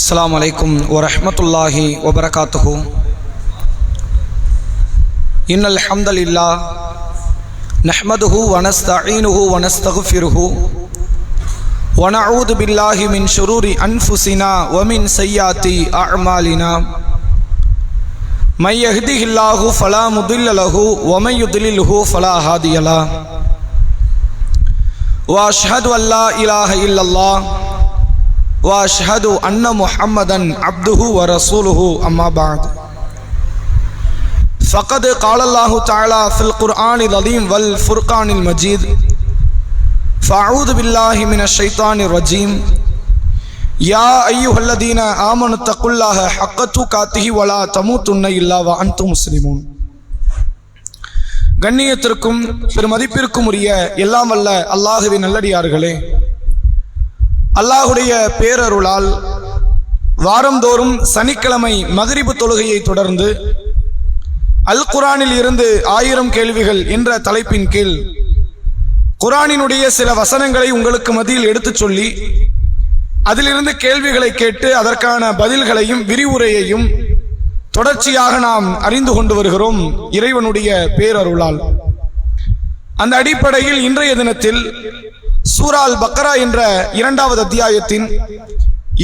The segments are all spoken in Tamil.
अस्सलामु अलैकुम वरहमतुल्लाहि वबरकातुहु। इन्नल हम्दलिल्लाह नहमदुहु व नस्तईनुहु व नस्तगफिरुहु व नऊज़ु बिल्लाहि मिन शुरूरि अनफुसिना व मिन सय्याति अअमालिना। मन यहदिहिल्लाहु फला मुदिल्ल लहु व मन युद्लिलहु फला हादिय लहु। व अशहदु अल्ला इलाहा इल्लल्लाह व अशहदु अन्न मुहम्मदन अब्दुहु व रसूलुहु अम्मा बाद। फ़क़द क़ालल्लाहु तआला फ़िल क़ुरआनिल अज़ीम वल फ़ुरक़ानिल मजीद। फ़अऊज़ु बिल्लाहि मिनश शैतानिर रजीम। या अय्युहल्लज़ीना आमनु तक़ुल्लाह हक़्क़ तुक़ातिहि व लா तमूतुन्न इल्ला व अंतुम मुस्लिमून। கண்ணியத்திற்கும் பெருமதிப்பிற்கும் உரிய எல்லாம் வல்ல அல்லாஹ்வின் நல்லடியார்களே, அல்லாஹுடைய பேரருளால் வாரந்தோறும் சனிக்கிழமை மக்ரிபு தொழுகையை தொடர்ந்து அல் குர்ஆனில் இருந்து 1000 கேள்விகள் என்ற தலைப்பின் கீழ் குர்ஆனினுடைய சில வசனங்களை உங்களுக்கு மத்தியில் எடுத்துச் சொல்லி அதிலிருந்து கேள்விகளை கேட்டு அதற்கான பதில்களையும் விரிவுரையையும் தொடர்ச்சியாக நாம் அறிந்து கொண்டு வருகிறோம் இறைவனுடைய பேரருளால். அந்த அடிப்படையில் இன்றைய தினத்தில் சூரா அல் பக்ரா என்ற 2வது அத்தியாயத்தின்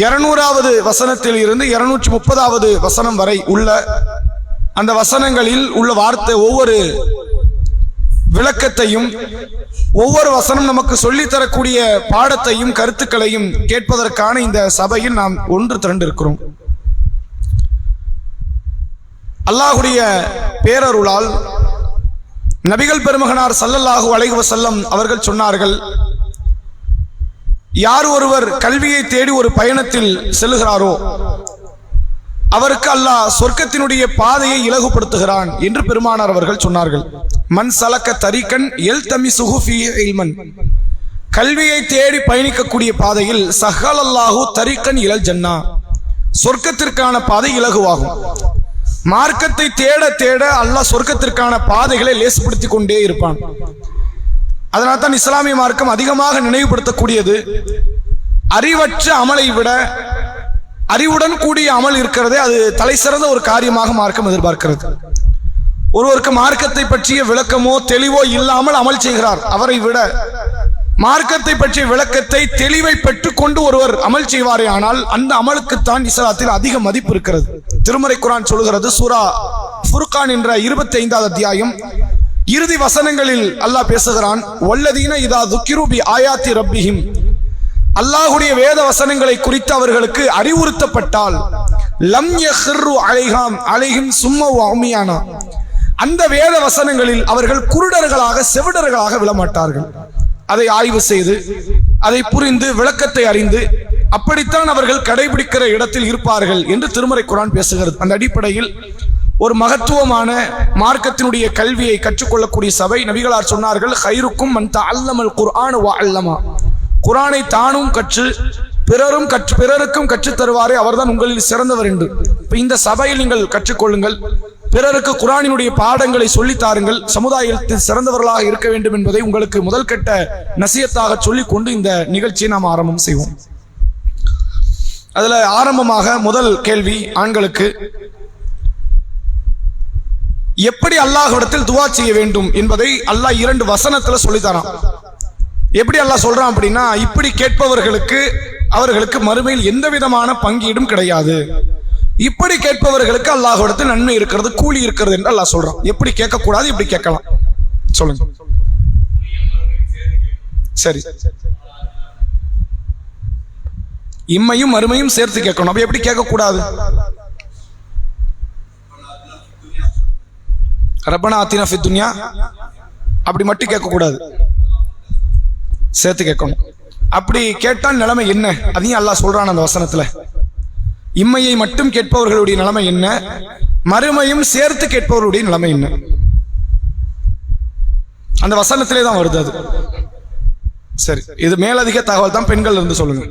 200வது வசனத்தில் இருந்து 230வது வசனம் வரை உள்ள அந்த வசனங்களில் உள்ள வார்த்தை ஒவ்வொரு விளக்கத்தையும் ஒவ்வொரு வசனம் நமக்கு சொல்லித்தரக்கூடிய பாடத்தையும் கருத்துக்களையும் கேட்பதற்கான இந்த சபையில் நாம் ஒன்று திரண்டிருக்கிறோம். அல்லாஹுடைய பேரருளால் நபிகள் பெருமகனார் ஸல்லல்லாஹு அலைஹி வஸல்லம் அவர்கள் சொன்னார்கள், யார் ஒருவர் கல்வியை தேடி ஒரு பயணத்தில் செல்கிறாரோ அவருக்கு அல்லாஹ் சொர்க்கத்தினுடைய பாதையை இலகுபடுத்துகிறான் என்று பெருமானார் அவர்கள் சொன்னார்கள். மன் சலக்க தரீகன் யல்தமிசுஹு ஃபீஹி இல்மன், கல்வியை தேடி பயணிக்கக்கூடிய பாதையில் ஸஹலல்லாஹு தரீகன் இலல் ஜன்னா, சொர்க்கத்திற்கான பாதை இலகுவாகும். மார்க்கத்தை தேட தேட அல்லாஹ் சொர்க்கத்திற்கான பாதைகளை லேசுபடுத்தி கொண்டே இருப்பான். அதனால தான் இஸ்லாமிய மார்க்கம் அதிகமாக நினைவுபடுத்தக்கூடியது, அறிவற்ற அமலை விட அறிவுடன் கூடிய அமல் இருக்கிறதே அது தலை சிறந்த ஒரு காரியமாக மார்க்கம் எதிர்பார்க்கிறது. ஒருவருக்கு மார்க்கத்தை பற்றிய விளக்கமோ தெளிவோ இல்லாமல் அமல் செய்கிறார், அவரை விட மார்க்கத்தை பற்றிய விளக்கத்தை தெளிவை பெற்றுக்கொண்டு ஒருவர் அமல் செய்வாரே ஆனால் அந்த அமலுக்குத்தான் இஸ்லாத்தில் அதிக மதிப்பு இருக்கிறது. திருமறை குர்ஆன் சொல்கிறது, சூரா ஃபுர்கான் என்ற 25வது அத்தியாயம் இறுதி வசனங்களில் அல்லாஹ் பேசுகிறான், வல்லதீன இதா துக்கிரு பி ஆயாத்தி ரப்பிஹிம், அல்லாஹுடைய வேத வசனங்களை குறித்து அவர்களுக்கு அறிவுறுத்தப்பட்டால் லம் யஹ்ரு அலைஹிம் சும்ம வ உமியானா, அந்த வேத வசனங்களில் அவர்கள் குருடர்களாக செவிடர்களாக விழமாட்டார்கள். அதை ஆய்வு செய்து அதை புரிந்து விளக்கத்தை அறிந்து அப்படித்தான் அவர்கள் கடைபிடிக்கிற இடத்தில் இருப்பார்கள் என்று திருமறை குர்ஆன் பேசுகிறது. அந்த அடிப்படையில் ஒரு மகத்துவமான மார்க்கத்தினுடைய கல்வியை கற்றுக்கொள்ளக்கூடிய சபை நபிகளார் சொன்னார்கள், ஹைருக்கும் மன் தஅல்லமல் குர்ஆன வ அல்லமா, குர்ஆனை தானும் கற்று பிறருக்கும் கற்றுத் தருவாரே அவர்தான் உங்களில் சிறந்தவர் என்று. இந்த சபையில் நீங்கள் கற்றுக்கொள்ளுங்கள், பிறருக்கு குர்ஆனினுடைய பாடங்களை சொல்லித்தாருங்கள், சமுதாயத்தில் சிறந்தவர்களாக இருக்க வேண்டும் என்பதை உங்களுக்கு முதல் கட்ட நசியத்தாக சொல்லிக் கொண்டு இந்த நிகழ்ச்சியை நாம் ஆரம்பம் செய்வோம். அதுல ஆரம்பமாக முதல் கேள்வி ஆண்களுக்கு, எப்படி அல்லாஹ்விடத்தில் துஆ செய்ய வேண்டும் என்பதை அல்லாஹ் 2 வசனத்துல சொல்லித்தரான். எப்படி அல்லாஹ் சொல்றான் அப்படின்னா, இப்படி கேட்பவர்களுக்கு அவர்களுக்கு மறுமையில் எந்த விதமான பங்கீடும் கிடையாது, இப்படி கேட்பவர்களுக்கு அல்லாஹ்விடத்தில் நன்மை இருக்கிறது, கூலி இருக்கிறது என்று அல்லாஹ் சொல்றான். எப்படி கேட்கக்கூடாது, இப்படி கேட்கலாம் சொல்லுங்க. சரி, இம்மையும் மறுமையும் சேர்த்து கேட்கணும். அப்ப எப்படி கேட்கக்கூடாது? ரப்பனா ஆத்தினா ஃபித் துன்யா அப்படி மட்டும் கேட்கக்கூடாது, சேர்த்து கேட்கணும். அப்படி கேட்டால் நிலைமை என்ன அதையும் அல்லாஹ் சொல்றான் அந்த வசனத்துல. இம்மையை மட்டும் கேட்பவர்களுடைய நிலைமை என்ன, மறுமையும் சேர்த்து கேட்பவர்களுடைய நிலைமை என்ன, அந்த வசனத்திலே தான் வருது அது. சரி, இது மேலதிக தகவல் தான், பெண்கள் இருந்து சொல்லுங்க.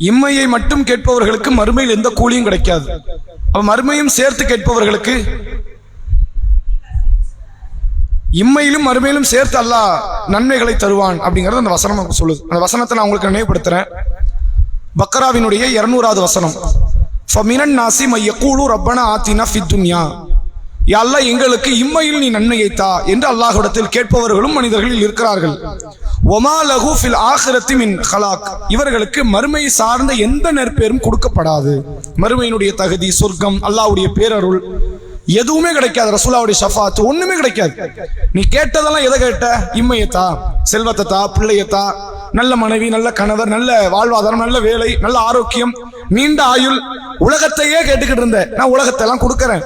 இம்மையை மட்டும் கேட்பவர்களுக்கு மறுமையில் எந்த கூலியும் கிடைக்காது. அப்ப மறுமையும் சேர்த்து கேட்பவர்களுக்கு இம்மையிலும் மறுமையிலும் சேர்த்து அல்லாஹ் நன்மைகளை தருவான் அப்படிங்கறது அந்த வசனம் சொல்லுது. அந்த வசனத்தை நான் உங்களுக்கு நினைவுபடுத்துறேன். பக்ராவினுடைய 200வது வசனம். ஃபமினன் நாசி மை யகூலு ரப்பனா ஆத்தினா ஃபித் துன்யா. யா அல்லாஹ் எங்களுக்கு இம்மையில் நீ நன்மையை தா என்று அல்லாஹ்விடத்தில் கேட்பவர்களும் மனிதர்களில் இருக்கிறார்கள். வமா லஹு ஃபில் ஆখিরাতি மின் ஹலாக். இவர்களுக்கு மறுமை சார்ந்த எந்த நற்பேரும் கொடுக்கப்படாது. மறுமையினுடைய தகுதி, சொர்க்கம், அல்லாஹ்வுடைய பேரருள் எதுவுமே கிடைக்காது. ரசூலுல்லாஹ்வுடைய ஷஃபாத் ஒண்ணுமே கிடைக்காது. நீ கேட்டதெல்லாம் எதை கேட்ட? இம்மையத்தா, செல்வத்தா, பிள்ளையத்தா, நல்ல மனைவி, நல்ல கணவர், நல்ல வாழ்வாதாரம், நல்ல வேலை, நல்ல ஆரோக்கியம், நீண்ட ஆயுள், உலகத்தையே கேட்டுக்கிட்டு இருந்த. நான் உலகத்தை எல்லாம் கொடுக்கறேன்.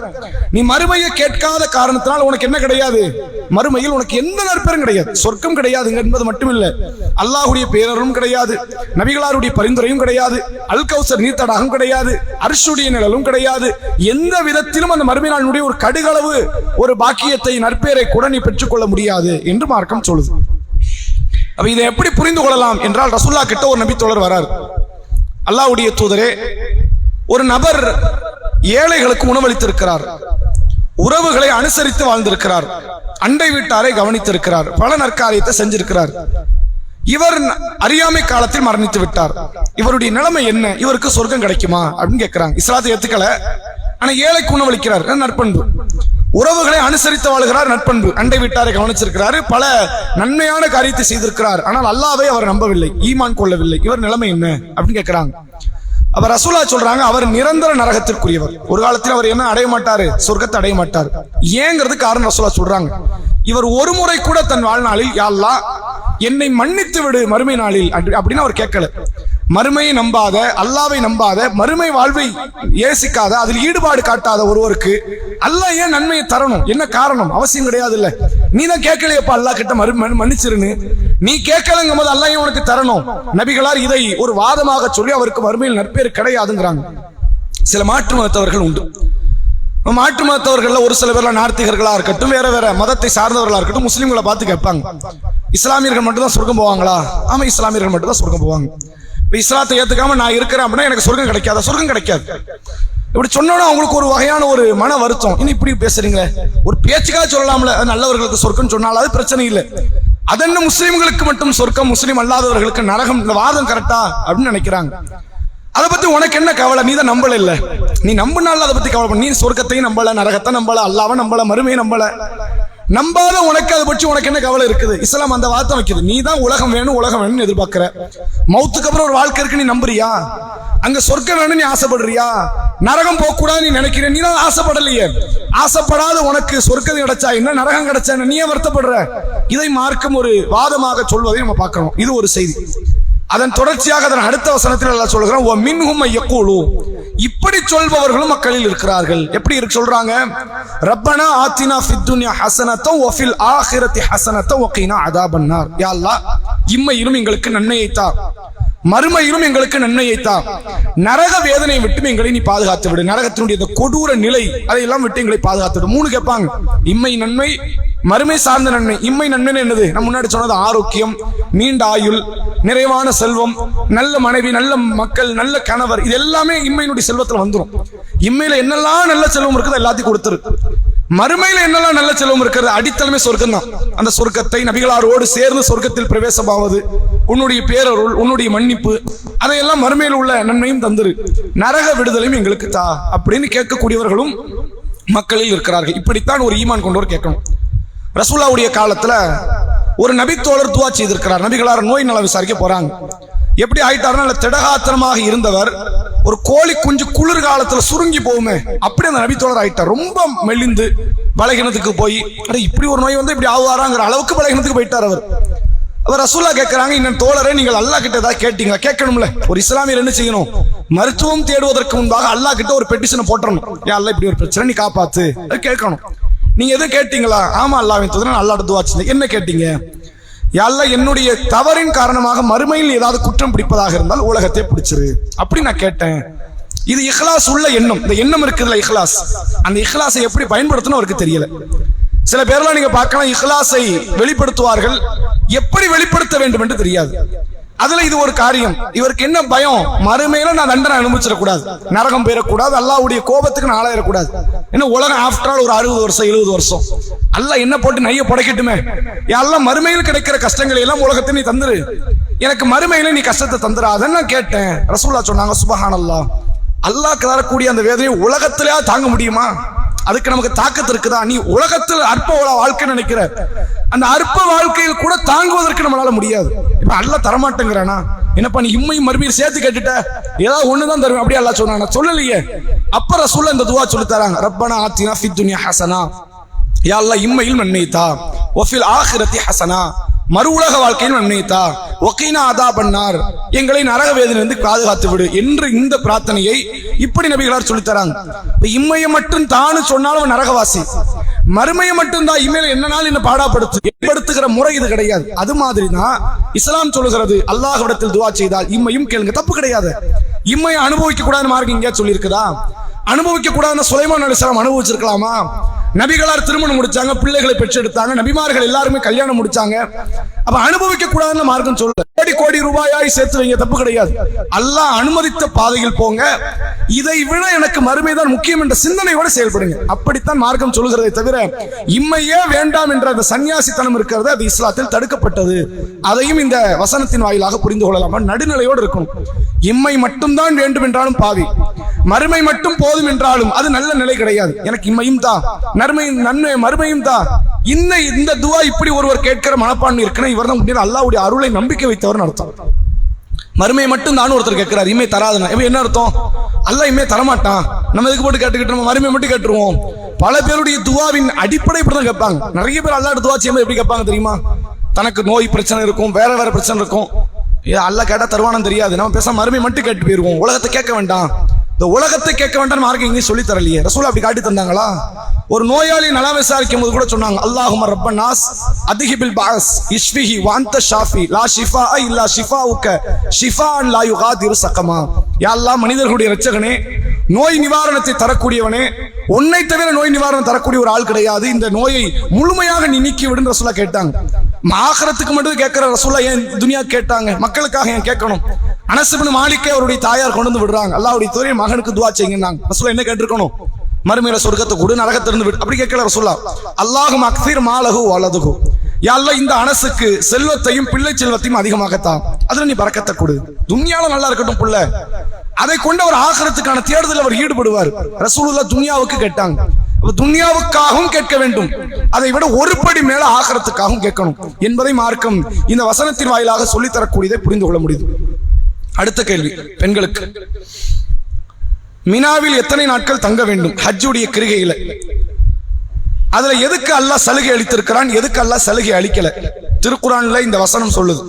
நீ மறுமையை கேட்காத காரணத்தினால் உனக்கு என்ன கிடையாது? மறுமையில் உனக்கு எந்த நற்பெரும் கிடையாது. சொர்க்கம் கிடையாது என்பது மட்டுமில்ல, அல்லாஹ்வுடைய பேரரும் கிடையாது, நபிகளாருடைய பரிந்துரையும் கிடையாது, அல் கௌசர் நீர்த்தடாகம் கிடையாது, அர்ஷுடைய நிழலும் கிடையாது. எந்த விதத்திலும் அந்த மறுமை நாளுடைய ஒரு கடுகளவு ஒரு பாக்கியத்தை, நற்பேரை கூட நீ பெற்றுக்கொள்ள முடியாது என்று மார்க்கம் சொல்லுது. அப்ப இதை எப்படி புரிந்து கொள்ளலாம் என்றால், ரசூலுல்லாஹ் கிட்ட ஒரு நபி தோழர் வரார். அல்லாஹ்வுடைய தூதரே, ஒரு நபர் ஏழைகளுக்கு உணவளித்திருக்கிறார், உறவுகளை அனுசரித்து வாழ்ந்திருக்கிறார், அண்டை வீட்டாரை கவனித்திருக்கிறார், பல நற்காரியத்தை செஞ்சிருக்கிறார். இவர் அறியாமை காலத்தில் மரணித்து விட்டார். இவருடைய நிலைமை என்ன? இவருக்கு சொர்க்கம் கிடைக்குமா அப்படின்னு கேட்கிறாங்க. இஸ்லாத்தை ஏத்துக்கல, ஆனா ஏழைக்கு உணவளிக்கிறார், நற்பண்பு. உறவுகளை அனுசரித்து வாழ்கிறார், நற்பண்பு. அண்டை வீட்டாரை கவனிச்சிருக்கிறார், பல நன்மையான காரியத்தை செய்திருக்கிறார். ஆனால் அல்லாஹ்வை அவர் நம்பவில்லை, ஈமான் கொள்ளவில்லை. இவர் நிலைமை என்ன அப்படின்னு கேட்கிறாங்க. அவர் ரசூலுல்லாஹ் சொல்றாங்க, அவர் நிரந்தர நரகத்திற்குரியவர். ஒரு காலத்தில் அவர் என்ன அடைய மாட்டாரு? சொர்க்கத்தை அடைய மாட்டார். ஏங்கிறது காரணம் ரசூலுல்லாஹ் சொல்றாங்க. இவர் ஒரு முறை கூட தன் வாழ்நாளில் யா அல்லாஹ் என்னை மன்னித்து விடு மறுமை நாளில் அப்படின்னு அவர் கேட்கல. மறுமையை நம்பாத, அல்லாஹ்வை நம்பாத, மறுமை வாழ்வை ஏசிக்காத, அதில் ஈடுபாடு காட்டாத ஒருவருக்கு அல்லாஹ் ஏன் நன்மையை தரணும்? என்ன காரணம்? அவசியம் கிடையாது. இல்ல, நீ தான் கேட்கலையப்பா அல்லாஹ் கிட்ட மன்னிச்சிருன்னு. நீ கேட்கலங்கும் போது அல்லாஹ் ஏன் உனக்கு தரணும்? நபிகளார் இதை ஒரு வாதமாக சொல்லி அவருக்கு மறுமையில் நற்பேர் கிடையாதுங்கிறாங்க. சில மாற்று மதத்தவர்கள் உண்டு. மாற்று மதத்தவர்கள் ஒரு சில பேர்ல நார்த்திகர்களா இருக்கட்டும், வேற வேற மதத்தை சார்ந்தவர்களா இருக்கட்டும், முஸ்லிம்களை பார்த்து கேட்பாங்க, இஸ்லாமியர்கள் மட்டும் தான் சொர்க்கம் போவாங்களா? ஆமா, இஸ்லாமியர்கள் மட்டும் தான் சொர்க்கம் போவாங்க. இஸ்லாத்தை ஏத்துக்காம நான் இருக்கிறேன் அப்படின்னா எனக்கு சொர்க்கம் கிடைக்காதா? சொர்க்கம் கிடைக்காது. இப்படி சொன்னோன்னா அவங்களுக்கு ஒரு வகையான ஒரு மன வருத்தம். இன்னும் இப்படி பேசுறீங்களே, ஒரு பேச்சுக்காக சொல்லலாம்ல, நல்லவர்களுக்கு சொர்க்கம் சொன்னாலும் அது பிரச்சனை இல்லை. அதென்ன முஸ்லிம்களுக்கு மட்டும் சொர்க்கம், முஸ்லிம் அல்லாதவர்களுக்கு நரகம், இந்த வாதம் கரெக்டா அப்படின்னு நினைக்கிறாங்க. அதை பத்தி உனக்கு என்ன கவலை? நீ தான் நம்பல. இல்ல, நீ நம்பினால அதை பத்தி கவலை. நீ சொர்க்கத்தையும் நம்பல, நரகத்தை நம்பல, அல்லாஹ்வை நம்பல, மறுமையை நம்பல. நம்பாத உனக்கு அதை பற்றி உனக்கு என்ன கவலை இருக்குது? இஸ்லாம் அந்த வார்த்தை வைக்குது. நீ தான் உலகம் வேணும், உலகம் வேணும்னு எதிர்பார்க்கிற. மௌத்துக்கு அப்புறம் ஒரு வாழ்க்கை இருக்கு, நீ நம்புறியா? அங்க சொர்க்கம் வேணும் நீ ஆசைப்படுறியா? நரகம் போக கூடாது நீ நினைக்கிற, நீ தான் ஆசைப்படலையே. ஆசைப்படாத உனக்கு சொர்க்கம் கிடைச்சா என்ன, நரகம் கிடைச்சா என்ன, நீயே வருத்தப்படுற? இதை மார்க்கம் ஒரு வாதமாக சொல்வதை நம்ம பார்க்கணும். இது ஒரு செய்தி. அதன் தொடர்ச்சியாக அதன் அடுத்த வசனத்தில் அல்லாஹ் சொல்கிறான், வ மின்ஹும் யக்கூலு. இப்படி சொல்பவர்களும் மக்களில் இருக்கிறார்கள். எப்படி இருக்கு சொல்றாங்க? ரப்பனா ஆத்தினா ஃபித் துன்யா ஹஸனத்தன் வ ஃபில் ஆখিরাতি ஹஸனத்தன் வ கீனா அஸாபன்னார். யா அல்லாஹ் இம்மையிலும் எங்களுக்கு நன்மையை தா, மறுமையிலும் எங்களுக்கு நன்மையை தா, நரக வேதனை விட்டு எங்களை நீ பாதுகாத்து விடு, நரகத்தினுடைய இந்த கொடூர நிலை அதையெல்லாம் விட்டு எங்களை பாதுகாத்து விடு. மூணு கேட்பாங்க, இம்மை நன்மை, மறுமை சார்ந்த நன்மை. இம்மை நன்மை என்னது? நம்ம முன்னாடி சொன்னது ஆரோக்கியம், நீண்ட ஆயுள், நிறைவான செல்வம், நல்ல மனைவி, நல்ல மக்கள், நல்ல கணவர், இது எல்லாமே இம்மையினுடைய செல்வத்துல வந்துடும். இம்மையில என்னெல்லாம் நல்ல செல்வம் இருக்குது எல்லாத்தையும் கொடுத்துரு. மறுமையில என்னெல்லாம் நல்ல செல்வம் இருக்கிறது? அடித்தளமே சொர்க்கம் தான். அந்த சொர்க்கத்தை நபிகளாரோடு சேர்ந்து சொர்க்கத்தில் பிரவேசமாவது, உன்னுடைய பேரருள், உன்னுடைய மன்னிப்பு, அதையெல்லாம் மறுமையில் உள்ள நன்மையும் தந்துரு, நரக விடுதலையும் எங்களுக்கு தா அப்படின்னு கேட்கக்கூடியவர்களும் மக்களில் இருக்கிறார்கள். இப்படித்தான் ஒரு ஈமான் கொண்டவர் கேட்கணும். ரசூலுல்லாஹ்வுடைய காலத்துல ஒரு நபி தோழர் துவா செய்திருக்கிறார். நபிகளார் நோய் நல விசாரிக்க போறாங்க. எப்படி ஆயிட்டாருன்னா, திடகாத்திரமாக இருந்தவர் ஒரு கோழி குஞ்சு குளிர் காலத்துல சுருங்கி போகுமே அப்படி அந்த நபி தோழர் ஆயிட்டார். ரொம்ப மெலிந்து பலகீனத்துக்கு போய், இப்படி ஒரு நோய் வந்து இப்படி ஆவாராங்கிற அளவுக்கு பலகீனத்துக்கு போயிட்டார் அவர். அவர் ரசூலுல்லாஹ் கேட்கிறாங்க, இன்னும் தோழரே நீங்கள் அல்லாஹ் கிட்ட ஏதாவது கேட்டீங்களா? கேட்கணும்ல. ஒரு இஸ்லாமியர் என்ன செய்யணும்? மருத்துவம் தேடுவதற்கு முன்பாக அல்லாஹ் கிட்ட ஒரு பெட்டிஷனை போட்டணும். யா அல்லாஹ் இப்படி ஒரு பிரச்சனை, நீ காப்பாத்து, கேட்கணும். நீங்க எதுவும் கேட்டீங்களா? ஆமா அல்லாஹ்வின் தூதரே அல்லாஹ்ட்ட துஆ செஞ்சேன். என்ன கேட்டீங்க? யா அல்லாஹ் என்னுடைய தவறின் காரணமாக மறுமையில் ஏதாவது குற்றம் பிடிப்பதாக இருந்தால் உலகத்தை பிடிச்சிரு, அப்படி நான் கேட்டேன். இது இஹ்லாஸ் உள்ள எண்ணம். இந்த எண்ணம் இருக்குதுல இஹ்லாஸ், அந்த இஹ்லாஸை எப்படி பயன்படுத்தணும் அவருக்கு தெரியல. சில பேர்லாம் நீங்க பார்க்கலாம், இஹ்லாஸை வெளிப்படுத்துவார்கள், எப்படி வெளிப்படுத்த வேண்டும் என்று தெரியாது. அதுல இது ஒரு காரியம். இவருக்கு என்ன பயம்? மறுமையில நான் தண்டனை அனுபவிச்சிடக்கூடாது, நரகம் பெறக்கூடாது, அல்லாஹ்வுடைய கோபத்துக்கு நான் ஆளாயிடக்கூடாது. என்ன உலகம் ஆஃப்டர் ஆல் ஒரு 60 வருஷம் 70 வருஷம், அல்லாஹ் என்ன போட்டு நைய புடைக்கட்டுமே, எல்லாம் மறுமையில் கிடைக்கிற கஷ்டங்களை எல்லாம் உலகத்தை நீ தந்துரு, எனக்கு மறுமையில நீ கஷ்டத்தை தந்துடாத நான் கேட்டேன். ரசூலுல்லாஹ் சொன்னாங்க, சுப்ஹானல்லாஹ், அல்லாஹ் தரக்கூடிய அந்த வேதனையை உலகத்திலேயா தாங்க முடியுமா? அதுக்கு நமக்கு தாக்கத்து இருக்குதா? நீ உலகத்தில் அற்ப வாழ்க்கை நினைக்கிற அந்த அற்ப வாழ்க்கையில் கூட தாங்குவதற்கு நம்மளால முடியாது. இப்ப அல்லாஹ் தரமாட்டேங்கிறானா? என்னப்பா நீ இம்மையும் மறுபடியும் சேர்த்து கேட்டுட்ட, ஏதாவது ஒண்ணுதான் தருவேன் அப்படியே அல்லாஹ் சொன்னானா? சொல்லலையே. அப்ப ரசூலுல்லாஹ் இந்த துஆ சொல்லி தராங்க, ரப்பனா ஆத்தினா ஃபித் துன்யா ஹஸனா, யா அல்லாஹ் இம்மையில் நன்மை தா, வஃபில் ஆখিরাতি ஹஸனா, மறு உலக வாழ்க்கையில் நன்மை தா, வகீனா அதாபன்னார், எங்களை நரக வேதனையிலிருந்து பாதுகாத்து விடு என்று இந்த பிரார்த்தனையை இப்படி நபிகளார் சொல்லி தராங்க. இம்மையை மட்டும் தானு சொன்னாலும் நரகவாசி, மறுமையை மட்டும் தான் இம்மையில என்ன நாள் என்ன பாடாப்படுத்துகிற முறை இது கிடையாது. அது மாதிரி தான் இஸ்லாம் சொல்லுகிறது, அல்லாஹ்விடத்தில் துஆ செய்தால் இம்மையும் கேளுங்க, தப்பு கிடையாது. இம்மையை அனுபவிக்க கூடாதுன்னு மார்க்கம் எங்கேயா சொல்லி இருக்குதா? அனுபவிக்க கூடாதுன்னு சுலைமான் அலைஹிஸ்ஸலாம் அனுபவிச்சிருக்கலாமா? நபிகளார் திருமணம் முடிச்சாங்க, பிள்ளைகளை பெற்றெடுத்தாங்க, நபிமார்கள் எல்லாருமே கல்யாணம் முடிச்சாங்க. அப்ப அனுபவிக்க கூடாதுன்னு மார்க்கம் சொல்ல, கோடி கோடி ரூபாயாய் சேர்த்து வைங்க, தப்பு கிடையாது. அல்லாஹ் அனுமதித்த பாதையில் போங்க, இதை விட எனக்கு மறுமைதான் முக்கியம் என்ற சிந்தனையோட செயல்படுங்க. அப்படித்தான் மார்க்கம் சொல்லுகிறதை தவிர இம்மையே வேண்டாம் என்ற அந்த சன்னியாசித்தனம் இருக்கிறது, அது இஸ்லாத்தில் தடுக்கப்பட்டது. அதையும் இந்த வசனத்தின் வாயிலாக புரிந்து கொள்ளலாம். நடுநிலையோடு இருக்கணும். இம்மை மட்டும்தான் வேண்டும் என்றாலும் பாவி, மறுமை மட்டும் போதும் என்றாலும் அது நல்ல நிலை கிடையாது. எனக்கு இம்மையும் தான் நன்மை மறுமையும் தான். இந்த துஆ இப்படி ஒருவர் கேட்கிற மனப்பான்மை இருக்குன்னா இவர் தான் உண்மையில அல்லாஹ்வுடைய அருளை நம்பிக்கை வைத்தவர் அர்த்தம். மறுமையை மட்டும் தான் ஒருத்தர் கேட்கிறார், இம்மை தராதுன்னா என்ன அர்த்தம்? அல்லாஹ் இம்மை தரமாட்டான், நம்ம இதுக்கு போட்டு கேட்டுக்கிட்டு நம்ம மறுமையை மட்டும் கேட்டுருவோம். பல பேருடைய துஆவின் அடிப்படை இப்படிதான் கேட்பாங்க. நிறைய பேர் அல்லாஹ்ட்ட துஆ செய்யும்போது எப்படி கேட்பாங்க தெரியுமா? தனக்கு நோய் பிரச்சனை இருக்கும், வேற வேற பிரச்சனை இருக்கும், அல்லாஹ் கேட்டா தருவானு தெரியாது, நம்ம பேசாம மறுமை மட்டும் கேட்டு போயிருவோம், உலகத்தை கேட்க வேண்டாம். இந்த உலகத்தை கேட்க வேண்டாம் மார்க்கம் எங்கேயும் சொல்லி தரலையே. ரசூல் அப்படி காட்டி தந்தாங்களா? ஒரு நோயாளி நலம் விசாரிக்கும் போது கூட சொன்னாங்க, அல்லாஹும்ம ரப்பன் நாஸ் அதிஹிபில் பாஸ் இஷ்ஃபிஹி வ அன்த ஷாஃபி லா ஷிஃபா இல்லா ஷிஃபாஉக ஷிஃபாஅன் லா யுகாதிரு ஸகமா. யா அல்லாஹ், மனிதர்களுடைய இரட்சகனே, நோய் நிவாரணத்தை தரக்கூடியவனே, உன்னை தவிர நோய் நிவாரணம் தரக்கூடிய ஒரு ஆள் கிடையாது, இந்த நோயை முழுமையாக நீ நீக்கி விடுன்னு ரசூலுல்லாஹ் கேட்டாங்க. ஆகிரத்துக்கு மட்டும் கேட்கிற ரசூலுல்லாஹ் ஏன் துனியா கேட்டாங்க? மக்களுக்காக ஏன் கேட்கணும்? அனஸ் இப்னு மாலிக்கை அவருடைய தாயார் கொண்டு வந்து விடுறாங்க, அல்லாஹ்வுடைய தூதரே மகனுக்கு துஆ செய்யுங்கன்னாங்க. ரசூலுல்லாஹ் என்ன கேட்டிருக்கணும்? மறுமையில சொர்க்கத்தை கொடு, நரகத்தை இருந்து விடு, அப்படி கேட்கல ரசூலுல்லாஹ். அல்லாஹும் அக்ஸிர் மாலஹு வலதுஹு, யா அல்லாஹ் இந்த அனஸுக்கு செல்வத்தையும் பிள்ளை செல்வத்தையும் அதிகமாகத்தான், அதுல நீ பரக்கத்தை கொடு, துன்யால நல்லா இருக்கட்டும் புள்ள, அதை கொண்டு அவர் ஆகிரத்துக்கான தேடுதல் அவர் ஈடுபடுவார். ரசூலுல்லாஹ் துன்யாவுக்கு கேட்டாங்க. துன்யாவுக்காகவும் கேட்க வேண்டும், அதை விட ஒரு படி மேல ஆகிரத்துக்காகவும் கேட்கணும் என்பதை மார்க்கம் இந்த வசனத்தின் வாயிலாக சொல்லித் தரக்கூடியதை புரிந்து கொள்ள முடியுது. அடுத்த கேள்வி பெண்களுக்கு, மினாவில் எத்தனை நாட்கள் தங்க வேண்டும் ஹஜ்ஜுடைய கிரிகையில? அதுல எதுக்கு அல்லாஹ் சலுகை அளித்திருக்கிறான், எதுக்கு அல்லாஹ் சலுகை அளிக்கல? திருக்குர்ஆன்ல இந்த வசனம் சொல்லுது.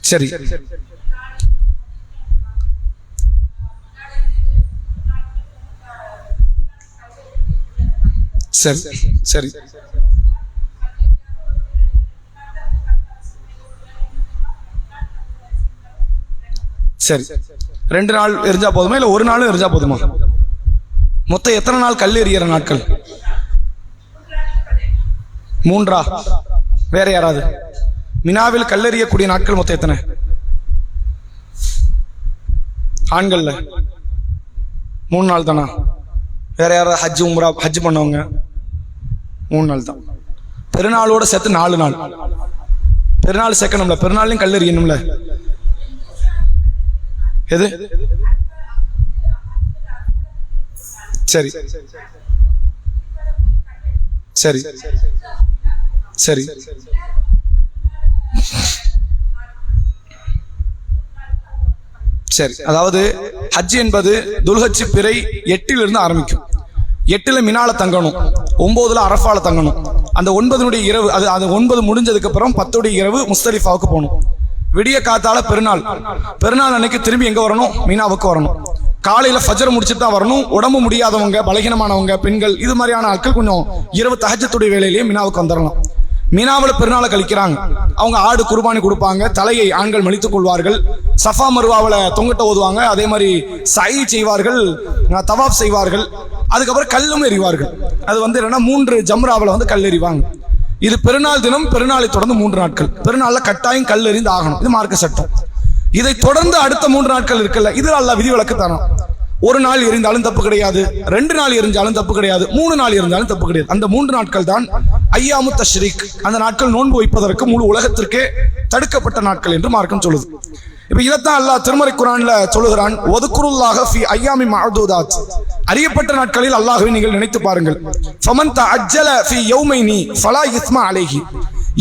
சரி சரி சரி சரி 2 நாள் எரிஞ்சா போதுமா இல்ல ஒரு நாளும் எரிஞ்சா போதுமா? மொத்தம் எத்தனை நாள் கல் எறிகிற நாட்கள்? 3. வேற யாராவது? மினாவில் கல்லெறியக்கூடிய நாட்கள் மொத்தம் எத்தனை? ஆண்கள்ல 3 நாள் தானா? வேற யாராவது ஹஜ் உம்ரா ஹஜ் பண்ணவங்க 3 நாள் தான். பெருநாளோட சேர்த்து 4 நாள். பெருநாள் சேர்க்கணும்ல, பெருநாளையும் கல்லெறியணும்ல. எது? சரி சரி சரி சரி. அதாவது ஹஜ் என்பது துல்ஹஜ் பிறை 8 ஆரம்பிக்கும். 8 மினால தங்கணும், 9 அரஃபால தங்கணும். அந்த 9 இரவு, அது 9 முடிஞ்சதுக்கு அப்புறம் 10 இரவு முஸ்தலிஃபாவுக்கு போகணும். விடிய காத்தால பெருநாள் அன்னைக்கு திரும்பி எங்க வரணும்? மீனாவுக்கு வரணும். காலையில ஃபஜ்ர் முடிச்சுட்டு தான் வரணும். உடம்பு முடியாதவங்க, பலகீனமானவங்க, பெண்கள், இது மாதிரியான ஆட்கள் கொஞ்சம் இரவு தஹஜ்ஜுடைய வேளையிலேயே மீனாவுக்கு வந்துடலாம். மீனாவில் பெருநாளை கழிக்கிறாங்க. அவங்க ஆடு குர்பானி கொடுப்பாங்க, தலையை ஆண்கள் மலித்துக் கொள்வார்கள், சஃபா மருவாவில் தொங்கட்ட ஓதுவாங்க, அதே மாதிரி சை செய்வார்கள், தவாப் செய்வார்கள், அதுக்கப்புறம் கல்லும் எறிவார்கள். அது வந்து என்னன்னா 3 ஜம்ராவில் வந்து கல் எறிவாங்க. இது பெருநாள் தினம், பெருநாளை தொடர்ந்து 3 நாட்கள். பெருநாள்ல கட்டாயம் கல் எறிந்து ஆகணும், இது மார்க்க சட்டம். இதை தொடர்ந்து அடுத்த 3 நாட்கள் இருக்குல்ல, இது அல்லாஹ் விதிவிலக்கு தரான். 1 நாள் எரிந்தாலும் தப்பு கிடையாது, 2 நாள் எரிஞ்சாலும் தப்பு கிடையாது, 3 நாள் எரிஞ்சாலும் தப்பு கிடையாது. அந்த 3 நாட்கள் தான் ஐயாமு தஷ்ரீக். அந்த நாட்கள் நோன்பு வைப்பதற்கு முழு உலகத்திற்கே தடுக்கப்பட்ட நாட்கள் என்று மார்க்கம் சொல்லுது. இப்ப இதைத்தான் அல்லாஹ் திருமறை குர்ஆன்ல சொல்லுகிறான், வதுகுருல்லாஹ ஃபீ ஐயாமி மஅதூதாத். அறியப்பட்ட நாட்களில் அல்லாஹ்வை நீங்கள் நினைத்து பாருங்கள். ஃபமன் தஅஜ்ஜல ஃபீ யௌமைனி ஃபலா இஸ்மா அலைஹி.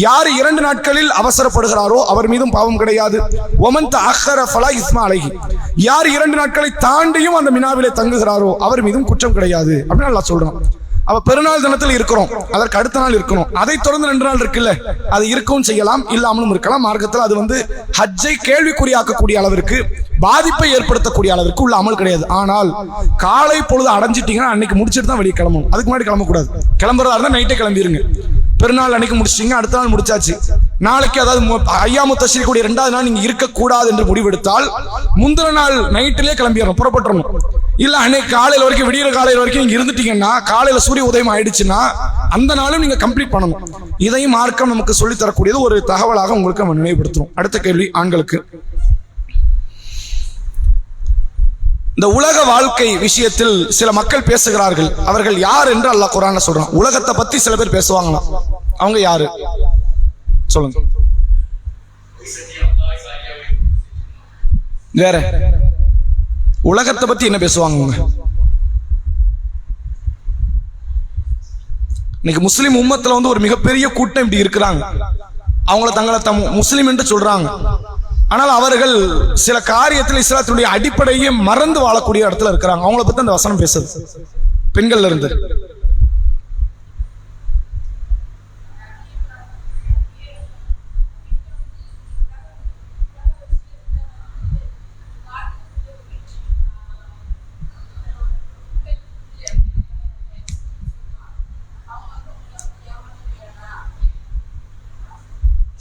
யார் 2 நாட்களில் அவசரப்படுகிறாரோ அவர் மீதும் பாவம் கிடையாது. வமன் தஅக்கர ஃபலா இஸ்மா அலைஹி. யார் 2 நாட்களை தாண்டியும் அந்த மினாவிலே தங்குகிறாரோ அவர் மீதும் குற்றம் கிடையாது அப்படின்னு அல்லாஹ் சொல்றான். அவ பெருநாள் தினத்தில் இருக்கிறோம், அதற்கு அடுத்த நாள் இருக்கணும், அதை தொடர்ந்து 2 நாள் இருக்குல்ல, அது இருக்கவும் செய்யலாம், இல்லாமலும் இருக்கலாம். மார்க்கத்தில் அது ஹஜ்ஜை கேள்விக்குறியாக்கக்கூடிய அளவிற்கு, பாதிப்பை ஏற்படுத்தக்கூடிய அளவிற்கு உள்ள அமல் கிடையாது. ஆனால் காலை பொழுது அடைஞ்சிட்டீங்கன்னா அன்னைக்கு முடிச்சுட்டு தான் வெளியே கிளம்பணும். அதுக்கு முன்னாடி கிளம்பக்கூடாது. கிளம்புறதா இருந்தால் நைட்டே கிளம்பிடுங்க. பெருநாள் அன்னைக்கு முடிச்சிட்டீங்க, அடுத்த நாள் முடிச்சாச்சு, நாளைக்கு அதாவது ஐயாமு தஷ்ரீக் கூடிய 2வது நாள் நீங்க இருக்கக்கூடாது என்று முடிவெடுத்தால் முந்தின நாள் நைட்டிலே கிளம்பிடணும், புறப்பட்டுறணும். இல்ல அன்னைக்கு காலையில வரைக்கும், விடிய காலையில வரைக்கும் நீங்க இருந்துட்டீங்கன்னா, காலையில சூரிய உதயம் ஆயிடுச்சுன்னா அந்த நாளும் நீங்க கம்ப்ளீட் பண்ணணும். இதையும் மார்க்கம் நமக்கு சொல்லி தரக்கூடியது ஒரு தகவலாக உங்களுக்கு நம்ம நினைவுபடுத்துறோம். அடுத்த கேள்வி ஆண்களுக்கு. இந்த உலக வாழ்க்கை விஷயத்தில் சில மக்கள் பேசுகிறார்கள். அவர்கள் யார் என்று அல்லாஹ் குர்ஆன்ல சொல்றான். உலகத்தை பத்தி சில பேர் பேசுவாங்களாம். அவங்க யாரு சொல்லுங்க. வேற உலகத்தை பத்தி என்ன பேசுவாங்க? இன்னைக்கு முஸ்லிம் உம்மத்துல ஒரு மிகப்பெரிய கூட்டம் இப்படி இருக்கிறாங்க. அவங்கள தங்களை முஸ்லிம் என்று சொல்றாங்க. ஆனால் அவர்கள் சில காரியத்தில் இஸ்லாத்தினுடைய அடிப்படையை மறந்து வாழக்கூடிய இடத்துல இருக்கிறாங்க. அவங்கள பத்தி அந்த வசனம் பேசுது. பெண்கள்ல இருந்து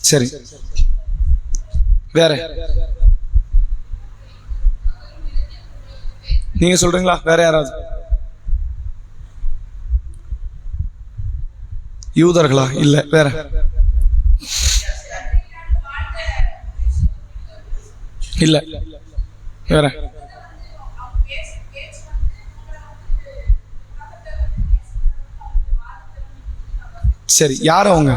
சரி, வேற நீங்க சொல்றீங்களா? வேற யாராவது? யூதர்களா? இல்ல, வேற இல்ல, வேற சரி, யார் அவங்க?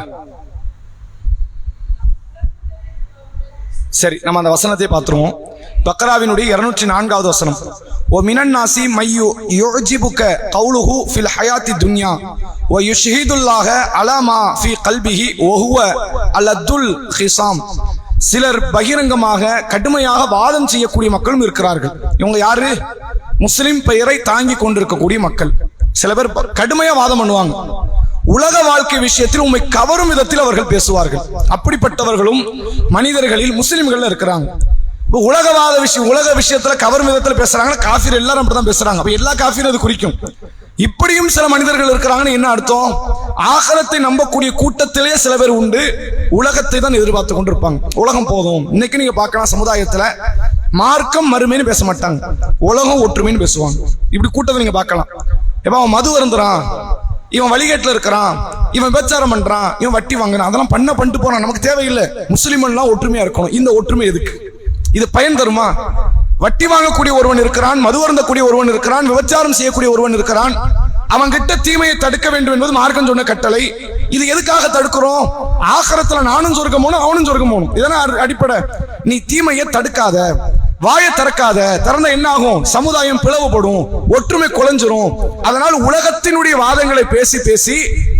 சரி, நம்ம அந்த வசனத்தை பார்த்துருவோம். பக்ராவினுடைய 204வது வசனம். ஓ மினன் நாசி மையு யுஜிபுக கௌலுஹு ஃபில் ஹயாத்தி துன்யா வ யுஷ்ஹிதுல்லாஹ அலா மா ஃபீ கல்பிஹி வ ஹுவ அலதுல் ஹிசாம். சிலர் பகிரங்கமாக கடுமையாக வாதம் செய்யக்கூடிய மக்களும் இருக்கிறார்கள். இவங்க யாரு? முஸ்லிம் பெயரை தாங்கி கொண்டிருக்கக்கூடிய மக்கள். சில பேர் கடுமையா வாதம் பண்ணுவாங்க. உலக வாழ்க்கை விஷயத்தில் உண்மை கவரும் விதத்தில் அவர்கள் பேசுவார்கள். அப்படிப்பட்டவர்களும் மனிதர்களில் முஸ்லிம்கள் இருக்கிறாங்க. உலக விஷயத்துல கவரும் விதத்துல பேசுறாங்க. காஃபிர் எல்லாரும் அப்படிதான் பேசுறாங்க. அப்ப எல்லா காஃபிரும் அது குறிக்கும். இப்படியும் சில மனிதர்கள் இருக்கிறாங்கன்னு என்ன அர்த்தம்? ஆகரத்தை நம்பக்கூடிய கூட்டத்திலேயே சில பேர் உண்டு, உலகத்தை தான் எதிர்பார்த்து கொண்டிருப்பாங்க. உலகம் போதும். இன்னைக்கு நீங்க பார்க்கலாம், சமுதாயத்துல மார்க்கம் மறுமைன்னு பேச மாட்டாங்க, உலகம் ஒற்றுமைன்னு பேசுவாங்க. இப்படி கூட்டத்தை நீங்க பார்க்கலாம். எப்ப அவன் மது வருந்துறான், இவன் வழிகேட்டில் இருக்கிறான், இவன் விபச்சாரம் பண்றான், இவன் வட்டி வாங்குறான், அதெல்லாம் பண்ணிட்டு போறான், நமக்கு தேவையில்லை. முஸ்லிம்லாம் ஒற்றுமையா இருக்கணும். இந்த ஒற்றுமை எதுக்கு? இது பயன் தருமா? வட்டி வாங்கக்கூடிய ஒருவன் இருக்கிறான், மது அருந்தக்கூடிய ஒருவன் இருக்கிறான், விபச்சாரம் செய்யக்கூடிய ஒருவன் இருக்கிறான். அவன் கிட்ட தீமையை தடுக்க வேண்டும் என்பது மார்க்கம் சொன்ன கட்டளை. இது எதுக்காக தடுக்கிறோம்? ஆகரத்துல நானும் சொர்க்கம் போகணும், அவனும் சொர்க்கம் போகணும். இதெல்லாம் அடிப்படை. நீ தீமையை தடுக்காத, வாயை திறக்காத. திறந்த என்ன ஆகும்? சமுதாயம் பிளவுபடும், ஒற்றுமை குலைஞ்சிரும். அதனால் உலகத்தினுடைய வாதங்களை பேசி பேசி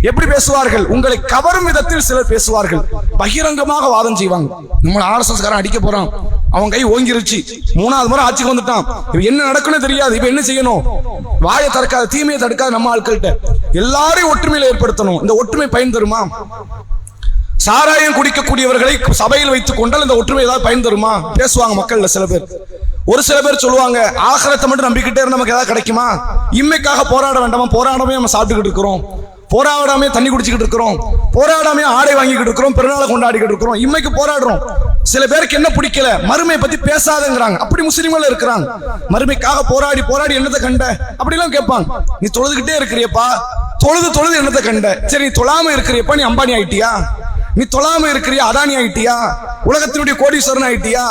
எப்படி பேசுவார்கள்? உங்களை கவரும் விதத்தில் சிலர் பேசுவார்கள். பகிரங்கமாக வாதம் செய்வாங்க. நம்ம RSS காரன் அடிக்க போறான், அவன் கை ஓங்கிருச்சு, 3வது முறை ஆட்சிக்கு வந்துட்டான், இப்ப என்ன நடக்குன்னு தெரியாது, இப்ப என்ன செய்யணும்? வாயை திறக்காத, தீமையை தடுக்காத. நம்ம ஆட்கள்கிட்ட எல்லாரையும் ஒற்றுமையில ஏற்படுத்தணும். இந்த ஒற்றுமை பயன் தருமா? சாராயம் குடிக்கக்கூடியவர்களை சபையில் வைத்துக் கொண்டால் இந்த ஒற்றுமை ஏதாவது பயன் தருமா? பேசுவாங்க மக்கள்ல சில பேர். ஒரு சில பேர் சொல்லுவாங்க, ஆகரத்தை மட்டும் நம்பிக்கிட்டே இருந்தா நமக்கு ஏதாவது கிடைக்குமா? இம்மைக்காக போராட வேண்டாமா? போராடாமே நம்ம சாப்பிட்டுக்கிட்டு இருக்கிறோம், போராடாமே தண்ணி குடிச்சுக்கிட்டு இருக்கிறோம், போராடாமே ஆடை வாங்கிக்கிட்டு இருக்கிறோம், பெருநாளை கொண்டாடிக்கிட்டு இருக்கிறோம். இம்மைக்கு போராடுறோம். சில பேருக்கு என்ன பிடிக்கல? மறுமை பத்தி பேசாதங்கிறாங்க. அப்படி முஸ்லிம்கள் இருக்கிறாங்க. மறுமைக்காக போராடி போராடி என்னத்தை கண்ட அப்படிலாம் கேட்பாங்க. நீ தொழுதுகிட்டே இருக்கிறியப்பா, தொழுது தொழுது என்னத்தை கண்ட? சரி, நீ தொழாம இருக்கிறப்ப நீ அம்பானி ஆயிட்டியா? நீ தொழாம இருக்கிறியா அதானி ஆயிட்டியா? உலகத்தினுடைய கோடீஸ்வரன் ஆயிட்டியா?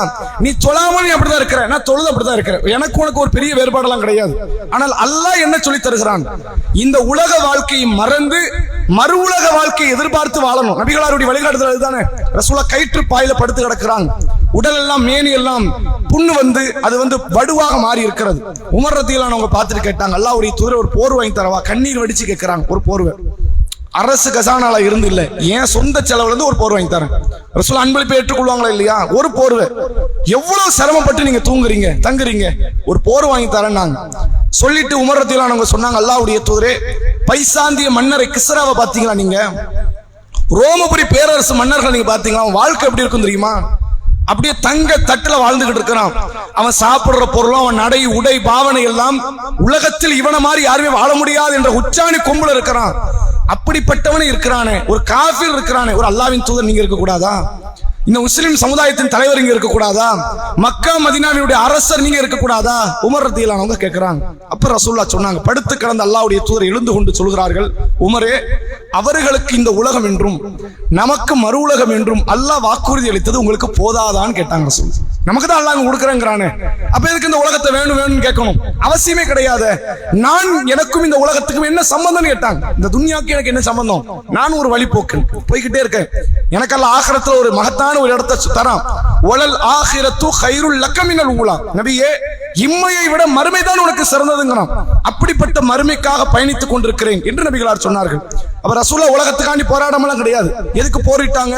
நீ தொழாம நீ அப்படிதான் இருக்கிற, நான் தொழுது அப்படிதான் இருக்கிறேன். எனக்கு உனக்கு ஒரு பெரிய வேறுபாடெல்லாம் கிடையாது. ஆனால் அல்லாஹ் என்ன சொல்லி தருகிறான்? இந்த உலக வாழ்க்கையை மறந்து மறு உலக வாழ்க்கையை எதிர்பார்த்து வாழணும். நபிகளாருடைய வழிகாட்டுதல் அதுதானே. ரசூலுல்லாஹ் கயிற்று பாயில படுத்து கிடக்கிறாங்க. உடல் எல்லாம் மேனி எல்லாம் புண்ணு வந்து அது வடுவாக மாறி இருக்கிறது. உமர் ரதியல்லாஹு அவங்க பார்த்துட்டு கேட்டாங்க, அல்லாஹ்வுடைய தூதரே ஒரு போர்வை வாங்கி தரவா? கண்ணீர் வடிச்சு கேட்கிறாங்க. ஒரு போர்வை அரசு கசானால இருந்து இல்ல, ஏன் சொந்த செலவுல இருந்து ஒரு போர்வை வாங்கி தரேன். ரசூல் அன்பளிப்பை ஏற்றுக்கொள்வாங்களா இல்லையா? ஒரு போர்வை. எவ்வளவு சிரமப்பட்டு நீங்க தூங்குறீங்க தங்குறீங்க, ஒரு போர்வை வாங்கி தரேன் நாங்க சொல்லிட்டு உமர் ரதியல்லாஹு அவங்க சொன்னாங்க, அல்லாஹ்வுடைய தூதரே, பைசாந்திய மன்னரை கிஸ்ராவை பாத்தீங்களா? நீங்க ரோமபுரி பேரரசு மன்னர்கள் நீங்க பாத்தீங்களா? அவன் வாழ்க்கை எப்படி இருக்கும் தெரியுமா? அப்படியே தங்க தட்டுல வாழ்ந்துகிட்டு இருக்கிறான். அவன் சாப்பிடுற பொருளும் அவன் நடை உடை பாவனை எல்லாம் உலகத்தில் இவனை மாதிரி யாருமே வாழ முடியாது என்ற உச்சாணி கொம்புல இருக்கிறான். அப்படிப்பட்டவனே இருக்கிறானே, ஒரு காஃபிர் இருக்கிறானே, ஒரு அல்லாஹ்வின் தூதர் நீங்க இருக்க கூடாதா? இந்த முஸ்லிம் சமுதாயத்தின் தலைவர் இங்க இருக்க கூடாதா? மக்கா மதீனாவினுடைய அரசர் நீங்க இருக்க கூடாதா? உமர் ரதியல்லாஹு அவங்க கேட்கிறாங்க. அப்ப ரசூலுல்லாஹ் சொன்னாங்க, படுத்து கிடந்த அல்லாஹ்வுடைய தூதர் எழுந்து கொண்டு சொல்கிறார்கள், உமரே, அவர்களுக்கு இந்த உலகம் என்றும் நமக்கு மறு உலகம் என்றும் அல்லாஹ் வாக்குறுதி அளித்தது உங்களுக்கு போதாதான்னு கேட்டாங்க. ரசூல், நமக்கு தான் அல்லாஹ் கொடுக்குறேங்கிறானே, அப்ப எதுக்கு இந்த உலகத்தை வேணும் வேணும்னு கேட்கணும்? அவசியமே கிடையாது. நான் எனக்கும் இந்த உலகத்துக்கும் என்ன சம்பந்தம் கேட்டாங்க. இந்த துன்யாவுக்கு எனக்கு என்ன சம்பந்தம்? நான் ஒரு வழிபோக்கு போய்கிட்டே இருக்கேன். எனக்கு அல்லாஹ் ஆகிரத்துல ஒரு மகத்தான ஒரு இடத்தை தரான். வலல் ஆகிரத்து கைருல் லக்க மினல் ஊலா. நபியே, இம்மையை விட மறுமைதான் உனக்கு சிறந்ததுங்கிறான். அப்படிப்பட்ட மறுமைக்காக பயணித்துக் கொண்டிருக்கிறேன் என்று நபிகளார் சொன்னார்கள். அப்ப ரசூலுல்லாஹ் உலகத்துக்காண்டி போராடமெல்லாம் கிடையாது. எதுக்கு போரிட்டாங்க?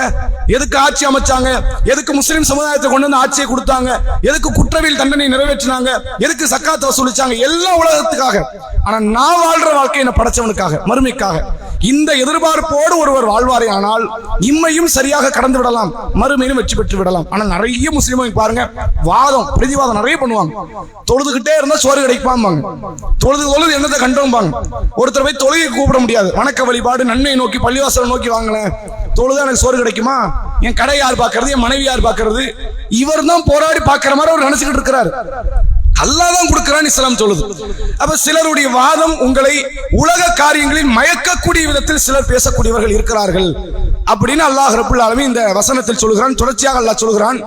எதுக்கு ஆட்சி அமைச்சாங்க? எதுக்கு முஸ்லிம் சமுதாயத்தை கொண்டு வந்து ஆட்சியை கொடுத்தாங்க? எதுக்கு குற்றவியல் தண்டனை நிறைவேற்றினாங்க? எதுக்கு சக்காத் வசூலிச்சாங்க? எல்லாம் உலகத்துக்காக. ஆனா நான் வாழ்ற வாழ்க்கை என்ன படைச்சவனுக்காக, மறுமைக்காக. இந்த எதிர்பார்ப்போடு ஒருவர் வாழ்வாரே ஆனால் இம்மையும் சரியாக கடந்து விடலாம், மறுமையிலும் வெற்றி பெற்று விடலாம். ஆனா நிறைய முஸ்லிம் பாருங்க, வாதம் பிரதிவாதம் நிறைய பண்ணுவாங்க. தொழுதுகிட்டே இருந்தா சோறு கிடைப்பாங்க, தொழுது என்னத்தை கண்டோம்பாங்க. ஒருத்தர் போய் தொழுகை கூப்பிட முடியாது, வணக்க வழிபாடு நன்மை நோக்கி பள்ளிவாசலை நோக்கி வாங்கினேன், தொழுதா எனக்கு சோறு கிடைக்குமா? என் கடை யார் பாக்குறது? என் மனைவி யார் பாக்குறது? இவர் தான் போராடி பாக்குற மாதிரி அவர் நினைச்சுக்கிட்டு இருக்கிறாரு. அல்லாஹ் தான் கொடுக்கிறான் இஸ்லாம் சொல்லுது. அப்ப சிலருடைய வாதம் உங்களை உலக காரியங்களில் மயக்கக்கூடிய விதத்தில் சிலர் பேசக்கூடியவர்கள் இருக்கிறார்கள் அப்படின்னு அல்லாஹ் ரப்புல் ஆலமீன் இந்த வசனத்தில் சொல்கிறான். தொடர்ச்சியாக அல்லாஹ் சொல்கிறான்,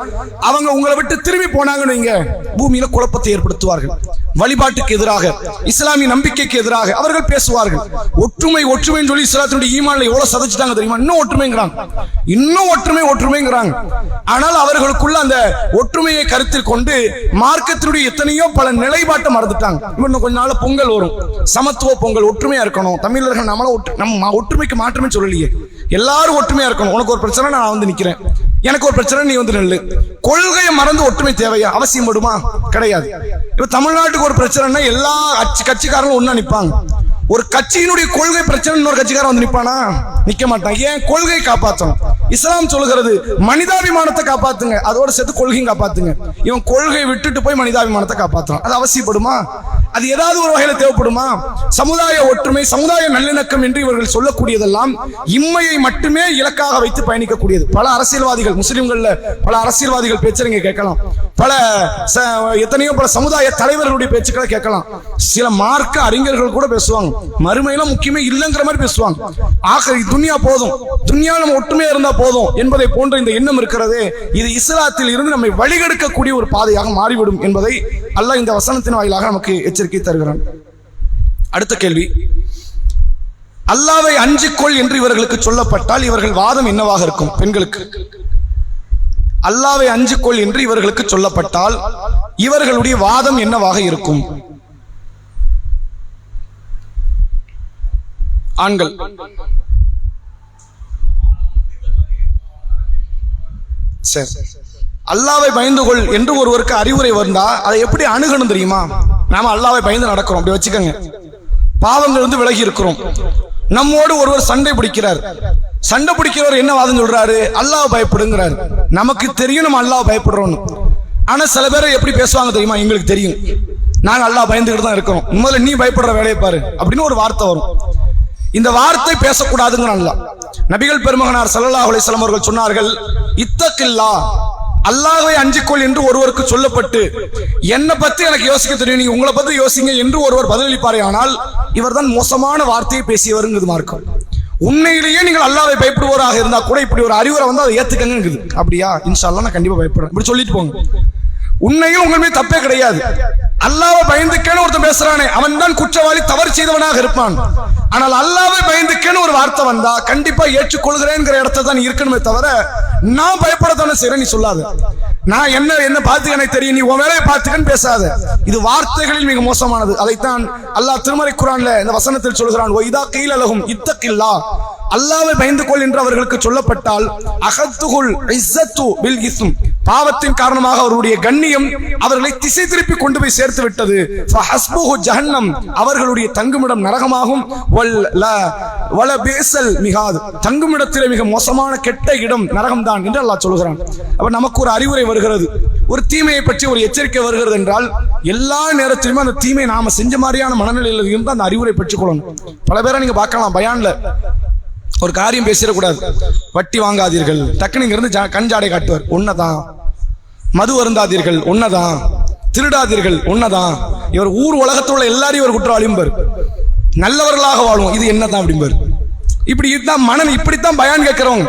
அவங்க உங்களை விட்டு திரும்பி போனாங்கன்னு வைங்க, பூமியில குழப்பத்தை ஏற்படுத்துவார்கள். வழிபாட்டுக்கு எதிராக, இஸ்லாமிய நம்பிக்கைக்கு எதிராக அவர்கள் பேசுவார்கள். ஒற்றுமை ஒற்றுமைன்னு சொல்லி இஸ்லாத்தினுடைய ஈமான்ல எவ்வளவு சதைச்சிட்டாங்க தெரியுமா? இன்னும் ஒற்றுமைங்கிறாங்க, இன்னும் ஒற்றுமைங்கிறாங்க. ஆனால் அவர்களுக்குள்ள அந்த ஒற்றுமையை கருத்தில் கொண்டு மார்க்கத்தினுடைய எத்தனையோ பல நிலைப்பாட்டை மறந்துட்டாங்க. இன்னும் கொஞ்ச நாள் பொங்கல் வரும், சமத்துவ பொங்கல், ஒற்றுமையா இருக்கணும். தமிழர்கள் நம்ம ஒற்றுமைக்கு மாற்றமே சொல்லலையே, எல்லாரும் ஒற்றுமையா இருக்கணும். உனக்கு ஒரு பிரச்சனை, நான் வந்து நிக்கிறேன், எனக்கு ஒரு பிரச்சனை, நீ வந்து நெல்லு. கொள்கையை மறந்து ஒற்றுமை தேவையா? அவசியம் படுமா? கிடையாது. இப்ப தமிழ்நாட்டுக்கு ஒரு பிரச்சனைனா எல்லா கட்சிக்காரங்களும் ஒண்ணா நிப்பாங்க. ஒரு கட்சியினுடைய கொள்கை பிரச்சனை இன்னொரு கட்சிக்காரன் வந்து நிப்பானா? நிக்க மாட்டான். ஏன்? கொள்கை காப்பாற்றணும். இஸ்லாம் சொல்கிறது மனிதாபிமானத்தை காப்பாத்துங்க, அதோட சேர்த்து கொள்கையும் காப்பாத்துங்க. இவன் கொள்கையை விட்டுட்டு போய் மனிதாபிமானத்தை காப்பாற்றணும். அது அவசியப்படுமா? அது ஏதாவது ஒரு வகையில தேவைப்படுமா? சமுதாய ஒற்றுமை, சமுதாய நல்லிணக்கம் என்று இவர்கள் சொல்லக்கூடியதெல்லாம் இம்மையை மட்டுமே இலக்காக வைத்து பயணிக்கக்கூடியது. பல அரசியல்வாதிகள், முஸ்லிம்கள்ல பல அரசியல்வாதிகள் பேச்சு நீங்க கேட்கலாம், பல எத்தனையோ பல சமுதாய தலைவர்களுடைய பேச்சுக்களை கேட்கலாம். சில மார்க்க அறிஞர்கள் கூட பேசுவாங்க, மறுமையில முக்கியமே இல்லைங்கிற மாதிரி பேசுவாங்க. ஆக துன்யா போதும், துன்யா நம்ம ஒற்றுமையா இருந்தா போதும் என்பதை போன்ற இந்த எண்ணம் இருக்கிறது. இது இஸ்லாத்தில் இருந்து நம்மை வழிகெடுக்கக்கூடிய ஒரு பாதையாக மாறிவிடும் என்பதை அல்லாஹ் இந்த வசனத்தின் வாயிலாக நமக்கு எச்சரிக்கை தருகிறான். அடுத்த கேள்வி, அல்லாஹ்வை அஞ்சிக்கொள் என்று இவர்களுக்கு சொல்லப்பட்டால் இவர்கள் வாதம் என்னவாக இருக்கும்? பெண்களுக்கு அல்லாஹ்வை அஞ்சிக்கொள் என்று இவர்களுக்கு சொல்லப்பட்டால் இவர்களுடைய வாதம் என்னவாக இருக்கும்? ஆண்கள். சரி, அல்லாஹ்வை பயந்து கொள் என்று ஒருவருக்கு அறிவுரை வந்தா அதை எப்படி அணுகணும் தெரியுமா? நாம அல்லாஹ்வை பயந்து நடக்கிறோம், அப்படி வச்சுக்கோங்க. பாவங்கள் வந்து விலகி இருக்கிறோம். நம்மோடு ஒருவர் சண்டை பிடிக்கிறார். சண்டை பிடிக்கிறவர் என்ன வாதம் சொல்றாரு? அல்லாஹ் பயப்படுங்கிறாரு. நமக்கு தெரியும் நம்ம அல்லாஹ் பயப்படுறோம். ஆனா சில பேர் எப்படி பேசுவாங்க தெரியுமா? எங்களுக்கு தெரியும், நாங்க அல்லாஹ் பயந்துகிட்டு தான் இருக்கிறோம், முதல்ல நீ பயப்படுற வேலையை பாரு அப்படின்னு ஒரு வார்த்தை வரும். இந்த வார்த்தை பேசக்கூடாதுங்கிற அல்லாஹ். நபிகள் பெருமகனார் ஸல்லல்லாஹு அலைஹி வஸல்லம் அவர்கள் சொன்னார்கள், இத்தகில்லா, அல்லாஹ்வை அஞ்சிக்கொள் என்று ஒருவருக்கு சொல்லப்பட்டு என்னை பத்தி எனக்கு யோசிக்க தெரியும், நீங்க உங்களை பத்தி யோசிங்க என்று ஒருவர் பதிலளிப்பாரே, ஆனால் இவர்தான் மோசமான வார்த்தையை பேசியவருங்கிறது மார்க்கம். உண்மையிலேயே நீங்கள் அல்லாஹ்வை பயப்படுவோராக இருந்தா கூட இப்படி ஒரு அறிவுரை வந்து அதை ஏத்துக்கங்குது. அப்படியா, இன்ஷா அல்லாஹ் நான் கண்டிப்பா பயப்படுறேன் இப்படி சொல்லிட்டு போங்க. உண்மையில் உங்கள் மீது தப்பே கிடையாது. அல்லாஹ்வை பயந்துக்கேன்னு ஒருத்தன் பேசுறானே, அவன் தான் குற்றவாளி, தவறு செய்தவனாக இருப்பான். ஆனால் அல்லாஹ்வை பயந்துக்கேன்னு ஒரு வார்த்தை வந்தா கண்டிப்பா ஏற்றுக்கொள்கிறேங்கிற இடத்துல தான் இருக்கணுமே தவிர நான் பயப்படத்தானே செய்யறேன் நீ சொல்லாது. நான் என்ன பார்த்து எனக்கு தெரியும், நீ உன் வேலையை பார்த்துக்கன்னு பேசாத. இது வார்த்தைகளில் மிக மோசமானது. அதைத்தான் அல்லாஹ் திருமறை குர்ஆன்ல இந்த வசனத்தில் சொல்கிறான், ஓ இதா கீல லஹும் இத்தகில்லா, அல்லாஹ்வை பயந்து கொள் என்று அவர்களுக்கு சொல்லப்பட்டால் அகத்துகுல் இஸ்ஸத்து பில் இஸ்ம், பாவத்தின் காரணமாக அவருடைய கண்ணியம் அவர்களை திசை திருப்பி கொண்டு போய் சேர்த்து விட்டது. ஃபஹஸ்புஹு ஜஹன்னம், அவர்களுடைய தங்குமிடம் நரகமாகும். வல பேசல் மிகாது, தங்குமிடத்திலே மிக மோசமான கெட்ட இடம் நரகம்தான் என்று அல்லாஹ் சொல்கிறான். அப்ப நமக்கு ஒரு அறிவுரை வருகிறது, ஒரு தீமையை பற்றி ஒரு எச்சரிக்கை வருகிறது என்றால் எல்லா நேரத்திலுமே அந்த தீமை நாம செஞ்ச மாதிரியான மனநிலையில் இருந்து அந்த அறிவுரை பெற்றுக்கொள்ளணும். பல பேரை நீங்க பார்க்கலாம், பயான்ல ஒரு காரியம் பேசிடக்கூடாது, வட்டி வாங்காதீர்கள், டக்குனு இருந்து கஞ்சாடை காட்டுவார், ஒன்னதான். மது வருந்தாதீர்கள், ஒன்னதான். திருடாதீர்கள், ஒன்னதான். இவர் ஊர் உலகத்துள்ள எல்லாரையும் ஒரு குற்றவாளியும்பார், நல்லவர்களாக வாழ்வோம், இது என்னதான் அப்படிம்பார். இப்படி இதுதான் மனநிலை. இப்படித்தான் பயான் கேட்கிறவங்க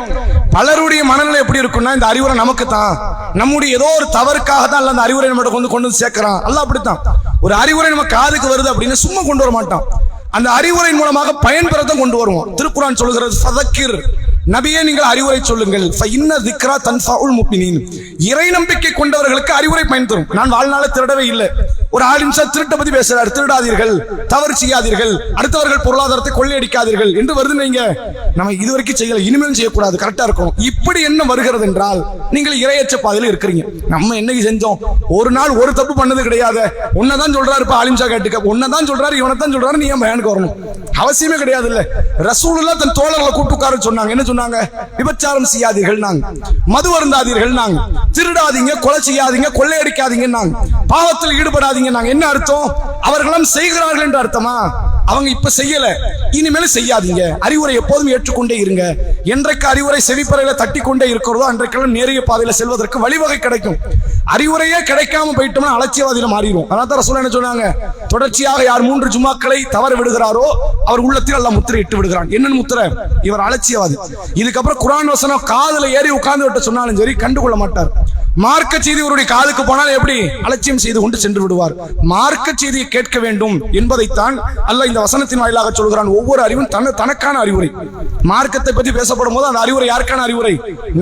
பலருடைய மனநிலை எப்படி இருக்கும்னா, இந்த அறிவுரை நமக்கு தான், நம்முடைய ஏதோ ஒரு தவறுக்காக தான் அந்த அறிவுரை நம்ம கொண்டு வந்து சேர்க்கிறான். அல்ல அப்படித்தான். ஒரு அறிவுரை நம்ம காதுக்கு வருது அப்படின்னு சும்மா கொண்டு வர மாட்டான், அந்த அறிவுரை மூலமாக பயன்பெறதான் கொண்டு வருவோம். திருக்குர்ஆன் சொல்கிறது, ஃபதக்கிர், நபியே நீங்கள் அறிவுரை சொல்லுங்கள், ஃபஇன்ன ذிக்ரா தன்ஃபஉல் முஃமினீன், இறை நம்பிக்கை கொண்டவர்களுக்கு அறிவுரை பயன் தரும். நான் வாழ்நாள திருடவே இல்லை, ஒரு ஆலிம்சா திருட்ட பத்தி பேசுறாரு, திருடாதீர்கள், தவறு செய்யாதீர்கள், அடுத்தவர்கள் பொருளாதாரத்தை கொள்ளையடிக்காதீர்கள் என்று வருது. நீங்க நம்ம இதுவரைக்கும் செய்யல, இனிமேலும் செய்யக்கூடாது, கரெக்டா இருக்கணும். இப்படி என்ன வருகிறது என்றால் நீங்கள் இறையற்ற பாதையில் இருக்கிறீங்க. நம்ம என்னைக்கு செஞ்சோம், ஒரு நாள் ஒரு தப்பு பண்ணது கிடையாது. உன்னதான் சொல்றாரு இப்ப ஆலிம்சா கேட்டுக்க, உன்னதான் சொல்றாரு, இவனத்தான் சொல்றாரு, நீ ஏன் பயானுக்கு வரணும்? அவசியமே கிடையாது. இல்ல ரசூலுல்லாஹ் தன் தோழர்களை கூப்பிட்டு உட்கார சொன்னாங்க, என்ன சொன்னாங்க? விபச்சாரம் செய்யாதீர்கள் நாங்க, மது வருந்தாதீர்கள் நாங்க, திருடாதீங்க, கொலை செய்யாதீங்க, கொள்ளையடிக்காதீங்க நாங்க, பாவத்தில் ஈடுபடாதீங்க நாங்க. என்ன அர்த்தம்? அவர்களும் செய்கிறார்கள் என்று அர்த்தமா? அவங்க இப்ப செய்யல, இனிமேல் செய்யாதீங்க. அறிவுரை எப்போதும் ஏற்றுக்கொண்டே இருங்க. என்றைக்கு அறிவுரை செவிப்பறையில தட்டி கொண்டே இருக்கிறதோ அன்றைக்கெல்லாம் நேரிய பாதையில செல்வதற்கு வழிவகை கிடைக்கும். அறிவுரையே கிடைக்காம போயிட்டோம்னா அலட்சியவாதியில மாறிடும். அதான் ரசூல் என்ன சொன்னாங்க, தொடர்ச்சியாக யார் 3 ஜும்மாக்களை தவற விடுகிறாரோ அவர் உள்ளத்தில் அல்லாஹ் முத்திரை இட்டு விடுகிறான். என்னன்னு முத்திரை? இவர் அலட்சியவாதி. இதுக்கப்புறம் குர்ஆன் வசனம் காதுல ஏறி உட்கார்ந்து விட்டு சொன்னாலும் சரி கண்டுகொள்ள மாட்டார். மார்க்க செய்தி இவருடைய காதுக்கு போனால் எப்படி அலட்சியம் செய்து கொண்டு சென்று விடுவார். மார்க்க செய்தியை கேட்க வேண்டும் என்பதைத்தான் அல்லாஹ் இந்த வசனத்தின் வாயிலாக சொல்கிறான். ஒவ்வொரு அறிவும் தனக்கான அறிவுரை. மார்க்கத்தை பற்றி பேசப்படும் போது அந்த அறிவுரை யாருக்கான அறிவுரை?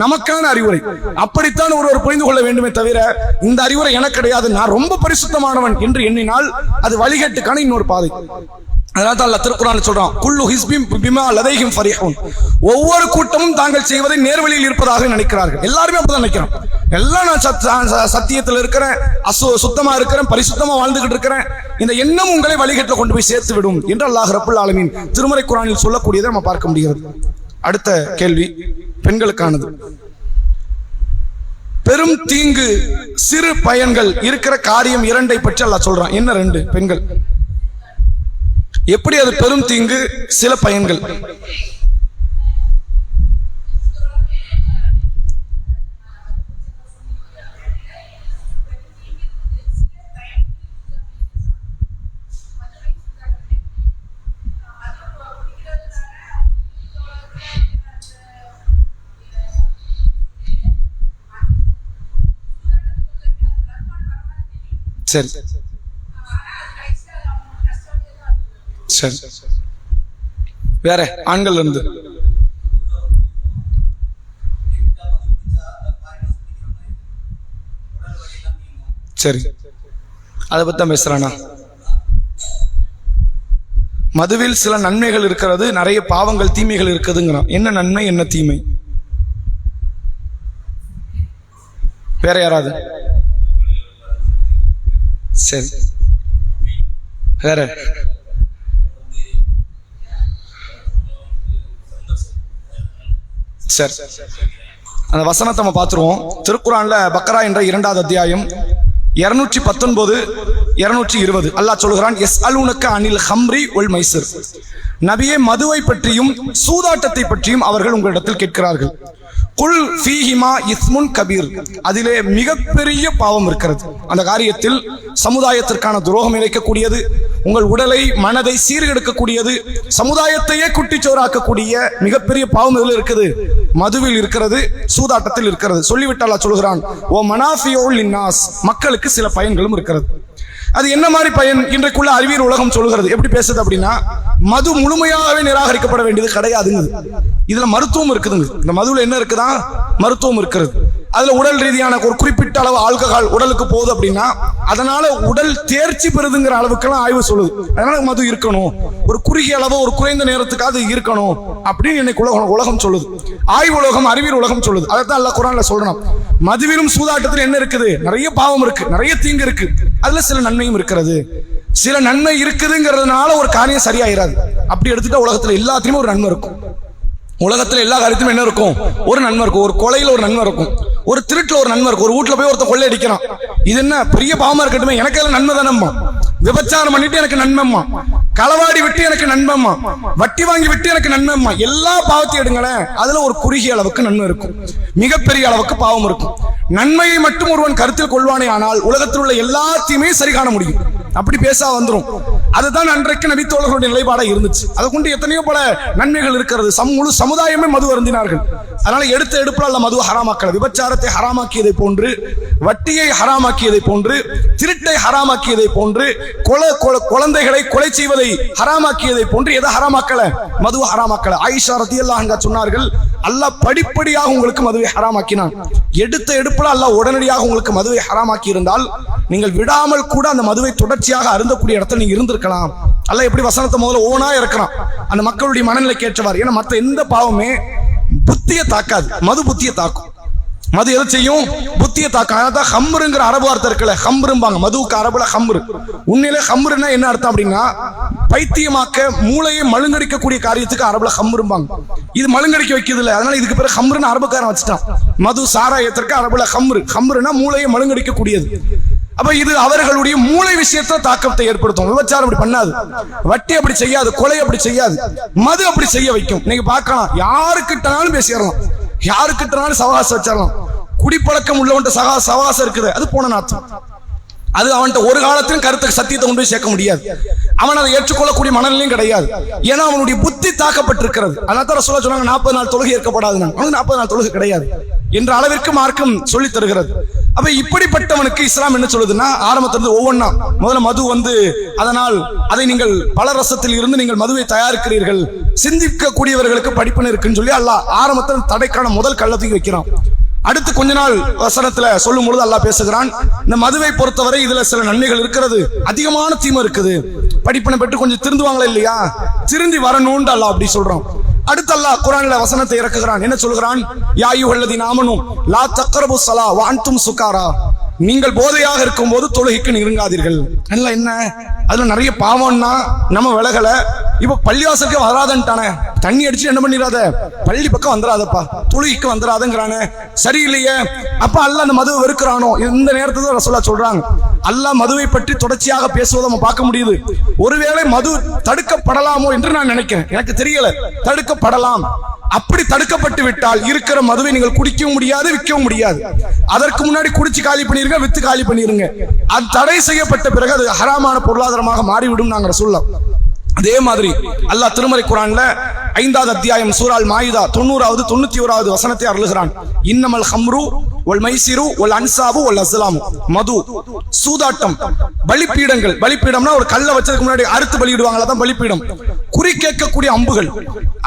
நமக்கான அறிவுரை. அப்படித்தான் ஒருவர் புரிந்து கொள்ள வேண்டுமே தவிர இந்த அறிவுரை எனக்கு கிடையாது, நான் ரொம்ப பரிசுத்தமானவன் என்று எண்ணினால் அது வழிகேட்டுக்கான இன்னொரு பாதை. அதனால அல்லாஹ் திருக்குர்ஆன்ல சொல்றான், குல்லு ஹிஸ்பின் பிமா லதைஹிம் ஃபரிஹூன், ஒவ்வொரு கூட்டமும் தாங்கள் செய்வதை நேர்வழியில் இருப்பதாக நினைக்கிறார்கள். எல்லாருமே அப்படிதான் நினைக்கிறான். எல்லாம் நான் சத்தியத்தில் இருக்கிறேன், சுத்தமா இருக்கிறேன், பரிசுத்தமா வாழ்ந்துகிட்டு இருக்கிறேன், இந்த எண்ணம் உங்களை வழிகேட்டில் கொண்டு போய் சேர்த்து விடும் என்று அல்லாஹ் ரப்புல் ஆலமீன் திருமறை குர்ஆனில் சொல்லக்கூடியதை நம்ம பார்க்க முடிகிறது. அடுத்த கேள்வி பெண்களுக்கானது. பெரும் தீங்கு சிறு பயன்கள் இருக்கிற காரியம் 2 பற்றி அல்லாஹ் சொல்றான். என்ன 2? பெண்கள் எப்படி அது பெரும் தீங்கு, சில பயன்கள். சரி சரி, வேற ஆண்கள் இருந்து சரி, அதை பத்தி தான் பேசுறானா? மதுவில் சில நன்மைகள் இருக்கிறது, நிறைய பாவங்கள் தீமைகள் இருக்குதுங்கிறான். என்ன நன்மை என்ன தீமை? வேற யாராவது? சரி, வேற? சரி, அந்த வசனத்தை நம்ம பார்த்துருவோம். திருக்குர்ஆன்ல பக்ரா என்ற 2வது அத்தியாயம் 219 220 அல்லாஹ் சொல்கிறான், யஸ்அலூனக அனில் ஹம்ரி வல் மைசிர், நபியே மதுவை பற்றியும் சூதாட்டத்தை பற்றியும் அவர்கள் உங்களிடத்தில் கேட்கிறார்கள். குல் ஃபீஹிமா இஸ்முன் கபீர், அதிலே மிகப்பெரிய பாவம் இருக்கிறது. அந்த காரியத்தில் சமுதாயத்திற்கான துரோகம் இழைக்கக்கூடியது, உங்கள் உடலை மனதை சீர்கெடுக்கக்கூடியது, சமுதாயத்தையே குட்டிச்சோறாக்கக்கூடிய மிகப்பெரிய பாவம் இதில் இருக்குது, மதுவில் இருக்கிறது, சூதாட்டத்தில் இருக்கிறது. சொல்லிவிட்டு அல்லாஹ் சொல்கிறான், ஓ மனாஃபியுல் லின்னாஸ், மக்களுக்கு சில பயன்களும் இருக்கிறது. அது என்ன மாதிரி பயன்? இன்றைக்குள்ள அறிவியல் உலகம் சொல்கிறது. எப்படி பேசுது அப்படின்னா, மது முழுமையாகவே நிராகரிக்கப்பட வேண்டியது கிடையாதுங்க. இதுல மருத்துவம் இருக்குதுங்க. இந்த மதுவில் என்ன இருக்குதா? மருத்துவம் இருக்கிறது. அதுல உடல் ரீதியான ஒரு குறிப்பிட்ட அளவு ஆல்கஹால் உடலுக்கு போகுது அப்படின்னா அதனால உடல் தேர்ச்சி பெறுதுங்கிற அளவுக்கெல்லாம் ஆய்வு சொல்லுது. அதனால மது இருக்கணும், ஒரு குறுகிய அளவு, ஒரு குறைந்த நேரத்துக்கு அது இருக்கணும் அப்படின்னு இன்னைக்கு உலகம் சொல்லுது. ஆய்வு உலகம், அறிவியல் உலகம் சொல்லுது. அதைத்தான் அல்லாஹ் குர்ஆன்ல சொல்றான். மதுவிலும் சூதாட்டத்தில் என்ன இருக்குது? நிறைய பாவம் இருக்கு, நிறைய தீங்கு இருக்கு. அதுல சில நன்மையும் இருக்கிறது. சில நன்மை இருக்குதுங்கிறதுனால ஒரு காரியம் சரியாயிராது. அப்படி எடுத்துட்டா உலகத்துல எல்லாத்தையுமே ஒரு நன்மை இருக்கும். உலகத்துல எல்லா காரியத்திலும் என்ன இருக்கும்? ஒரு நன்மை இருக்கும். ஒரு கொலையில ஒரு நன்மை இருக்கும், ஒரு திருட்டுல ஒரு நன்மை இருக்கும். ஒரு வீட்டுல போய் ஒருத்தர் கொள்ளை அடிக்கிறான், இது என்ன பெரிய பாவமா இருக்கட்டுமே, எனக்கு எல்லாம் நன்மை தானம்மா. விபச்சாரம் பண்ணிட்டு எனக்கு நன்மைம்மா, களவாடி விட்டு எனக்கு நன்மைம்மா, வட்டி வாங்கி விட்டு எனக்கு நன்மைம்மா. எல்லா பாவத்தையும் எடுங்களேன், அதுல ஒரு குறுகிய அளவுக்கு நன்மை இருக்கும், மிகப்பெரிய அளவுக்கு பாவம் இருக்கும். நன்மையை மட்டும் ஒருவன் கருத்தில் கொள்வானே ஆனால் உலகத்தில் உள்ள எல்லாத்தையுமே சரி காண முடியும். அப்படி பேசா வந்துரும். அதுதான் அன்றைக்கு நபித்தோழர்களுடைய நிலைப்பாடா இருந்துச்சு. அதை கொண்டு எத்தனையோ பல நன்மைகள் இருக்கிறது. முழு சமுதாயமே மது அருந்தினார்கள். அதனால எடுத்த எடுப்புல அல்ல மது ஹராமாக்கல. விபச்சாரத்தை ஹராமாக்கியதை போன்று, வட்டியை ஹராமாக்கியதை போன்று, திருட்டை ஹராமாக்கியதை போன்று, குழந்தைகளை கொலை செய்வதை ஹராமாக்கியதை போன்று எதை ஹராமாக்கல? மது ஹராமாக்கல. ஆயிஷா ரலியல்லாஹு அன்ஹா சொன்னார்கள், அல்லாஹ் படிப்படியாக உங்களுக்கு மதுவை ஹராமாக்கினான். எடுத்த எடுப்புல அல்லாஹ் உடனடியாக உங்களுக்கு மதுவை ஹராமாக்கி இருந்தால் நீங்கள் விடாமல் கூட அந்த மதுவை தொடர்ச்சியாக அருந்தக்கூடிய இடத்துல நீங்க இருந்திருக்கலாம். அல்லாஹ் எப்படி வசனத்தை முதல்ல ஓனா இருக்கிறான், அந்த மக்களுடைய மனநிலை கேட்டவார். ஏன்னா மற்ற எந்த பாவமே புத்தியை தாக்காது, மது புத்தியை தாக்கும். மது எதை செய்யும்? புத்தியை தாக்கும். அதான் ஹம்ருங்கிற அரபு வார்த்தை இருக்குல்ல, ஹம்ரும்பாங்க. மதுவுக்கு அரபுல ஹம்ரு. உண்மையிலே ஹம்ருன்னா என்ன அர்த்தம் அப்படின்னா, பைத்தியமாக்க, மூளையை மழுங்கடிக்கக்கூடிய காரியத்துக்கு அரபுல ஹம்ரும்பாங்க. இது மழுங்கடிக்க வைக்கிறது இல்லை, அதனால இதுக்கு பிறகு ஹம்ருன்னு அரபுக்காரன் வச்சுட்டான். மது சாராயத்திற்கு அரபுல ஹம்ரு. ஹம்ருன்னா மூளையை மழுங்கடிக்கக்கூடியது. அப்ப இது அவர்களுடைய மூளை விஷயத்துல தாக்கத்தை ஏற்படுத்தும். விபச்சாரம் அப்படி பண்ணாது, வட்டி அப்படி செய்யாது, கொலை அப்படி செய்யாது, மது அப்படி செய்ய வைக்கும். நீங்க பார்க்கலாம், யாருக்கிட்டனாலும் பேசிடலாம், யாருக்கிட்டனாலும் சவகாசம் வச்சிடலாம். குடிப்பழக்கம் உள்ளவன்ட்ட சவகாசம் இருக்குது, அது போன நாத்தம். அது அவன்கிட்ட ஒரு காலத்திலும் கருத்து சத்தியத்தை கொண்டு போய் சேர்க்க முடியாது. அவன் அதை ஏற்றுக்கொள்ளக்கூடிய மனநிலையும் கிடையாது. ஏன்னா அவனுடைய புத்தி தாக்கப்பட்டிருக்கிறது. அதனால ரசூலுல்லாஹ் சொன்னாங்க, 40 நாள் தொழுகை ஏற்கப்படாது. அவனுக்கு 40 நாள் தொழுகை கிடையாது என்ற அளவிற்கு மார்க்கம் சொல்லி தருகிறது. அப்ப இப்படிப்பட்டவனுக்கு இஸ்லாம் என்ன சொல்லுதுன்னா, ஆரம்பத்திலிருந்து ஒவ்வொன்னா முதல்ல மது அதனால் அதை நீங்கள் பல ரசத்தில் இருந்து நீங்கள் மதுவை தயாரிக்கிறீர்கள், சிந்திக்க கூடியவர்களுக்கு படிப்பினை இருக்குன்னு சொல்லி அல்லாஹ் ஆரம்பத்தில் தடைக்கான முதல் கள்ளத்துக்கு வைக்கிறான். அடுத்து கொஞ்ச நாள் வசனத்துல சொல்லும் பொழுது அல்லாஹ் பேசுகிறான், இந்த மதுவை பொறுத்தவரை இதுல சில நன்மைகள் இருக்கிறது, அதிகமான தீமை இருக்குது. படிப்பினை பெற்று கொஞ்சம் திருந்துவாங்களா இல்லையா, திருந்தி வரணும்னு அல்லாஹ் அப்படி சொல்றான். அடுத்து அல்லாஹ் குர்ஆன்ல வசனத்தை இறக்குகிறான். என்ன சொல்கிறான்? யா அய்யுஹல்லதீன ஆமனூ லா தக்ரபுஸ் ஸலா வ அன்தும் சுகாரா, நீங்கள் போதையாக இருக்கும் போது தொழுகைக்கு நெருங்காதீர்கள். என்ன அதுல நிறைய பாவம்னா நம்ம விலகல. இப்ப பள்ளிவாசலுக்கு வராதன்ட்டானே, தண்ணி அடிச்சு என்ன பண்ணிடாத, பள்ளி பக்கம் வந்துடாதப்பா, தொழுகைக்கு வந்துடாதங்கிறானே, சரியில்லையே. அப்ப அல்லாஹ் அந்த மதுவை வெறுக்கிறானோ? இந்த நேரத்துல ரசூலுல்லாஹ் சொல்றாங்க, அல்லாஹ் மதுவை பற்றி தொடர்ச்சியாக பேசுவதை நம்ம பார்க்க முடியுது. ஒருவேளை மது தடுக்கப்படலாமோ என்று நான் நினைக்கிறேன், எனக்கு தெரியல. தடுக்கப்படலாம். அப்படி தடுக்கப்பட்டு விட்டால் இருக்கிற மதுவை நீங்கள் குடிக்கவும் முடியாது, விற்கவும் முடியாது. அதற்கு முன்னாடி குடிச்சு காலி பண்ணிருங்க, வித்து காலி பண்ணிருங்க. அது தடை செய்யப்பட்ட பிறகு அது ஹராமான பொருளாதாரமாக மாறிவிடும் நாங்க சொல்லலாம். அதே மாதிரி அல்லாஹ் திருமறை குர்ஆன்ல 5வது அத்தியாயம் சூரா மாயிதா 90வது 91வது வசனத்தை அருளுகிறான். இன்னமல் ஹம்ரு வல் மைசிரு வல் அன்சாபு வல் அஸ்லாமு, மது, சூதாட்டம், பலிபீடங்கள். பலிபீடம்னா ஒரு கல்லை வச்சதுக்கு முன்னாடி அறுத்து பலியிடுவாங்களா, தான் பலிபீடம். குறி கேட்கக்கூடிய அம்புகள்.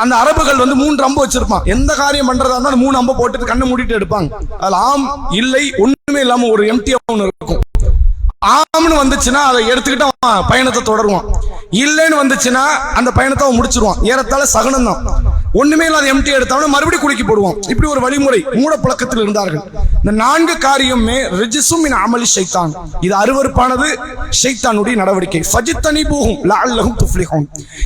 அந்த அரபுகள் 3 அம்பு வச்சிருப்பான். எந்த காரியம் பண்றதா இருந்தாலும் 3 அம்பு போட்டுட்டு கண்ணை மூடிட்டு எடுப்பாங்க. அதுல ஆம் இல்லை ஒண்ணுமே இல்லாம ஒரு எம்டியா ஒண்ணு இருக்கும். ஆம்னு வந்துச்சுன்னா அதை எடுத்துக்கிட்டு அவன் பயணத்தை தொடருவான், இல்லைன்னு வந்துச்சுன்னா அந்த பயணத்தை அவன் முடிச்சிருவான். ஏறத்தாழ சகனம் தான். ஒண்ணுமே இல்லாத எம்டி எடுத்தவன மறுபடியும் குளிக்கி போடுவான். இப்படி ஒரு வழிமுறை மூட பழக்கத்தில் இருந்தார்கள். இந்த 4 காரியமே ரிஜ்சும் மின் அமலி ஷைத்தான், இது அருவருப்பானது, ஷைத்தானுடைய நடவடிக்கை. ஃபஜ்தனிபூஹும் லஅல்லஹும் துஃப்லிஹூன்,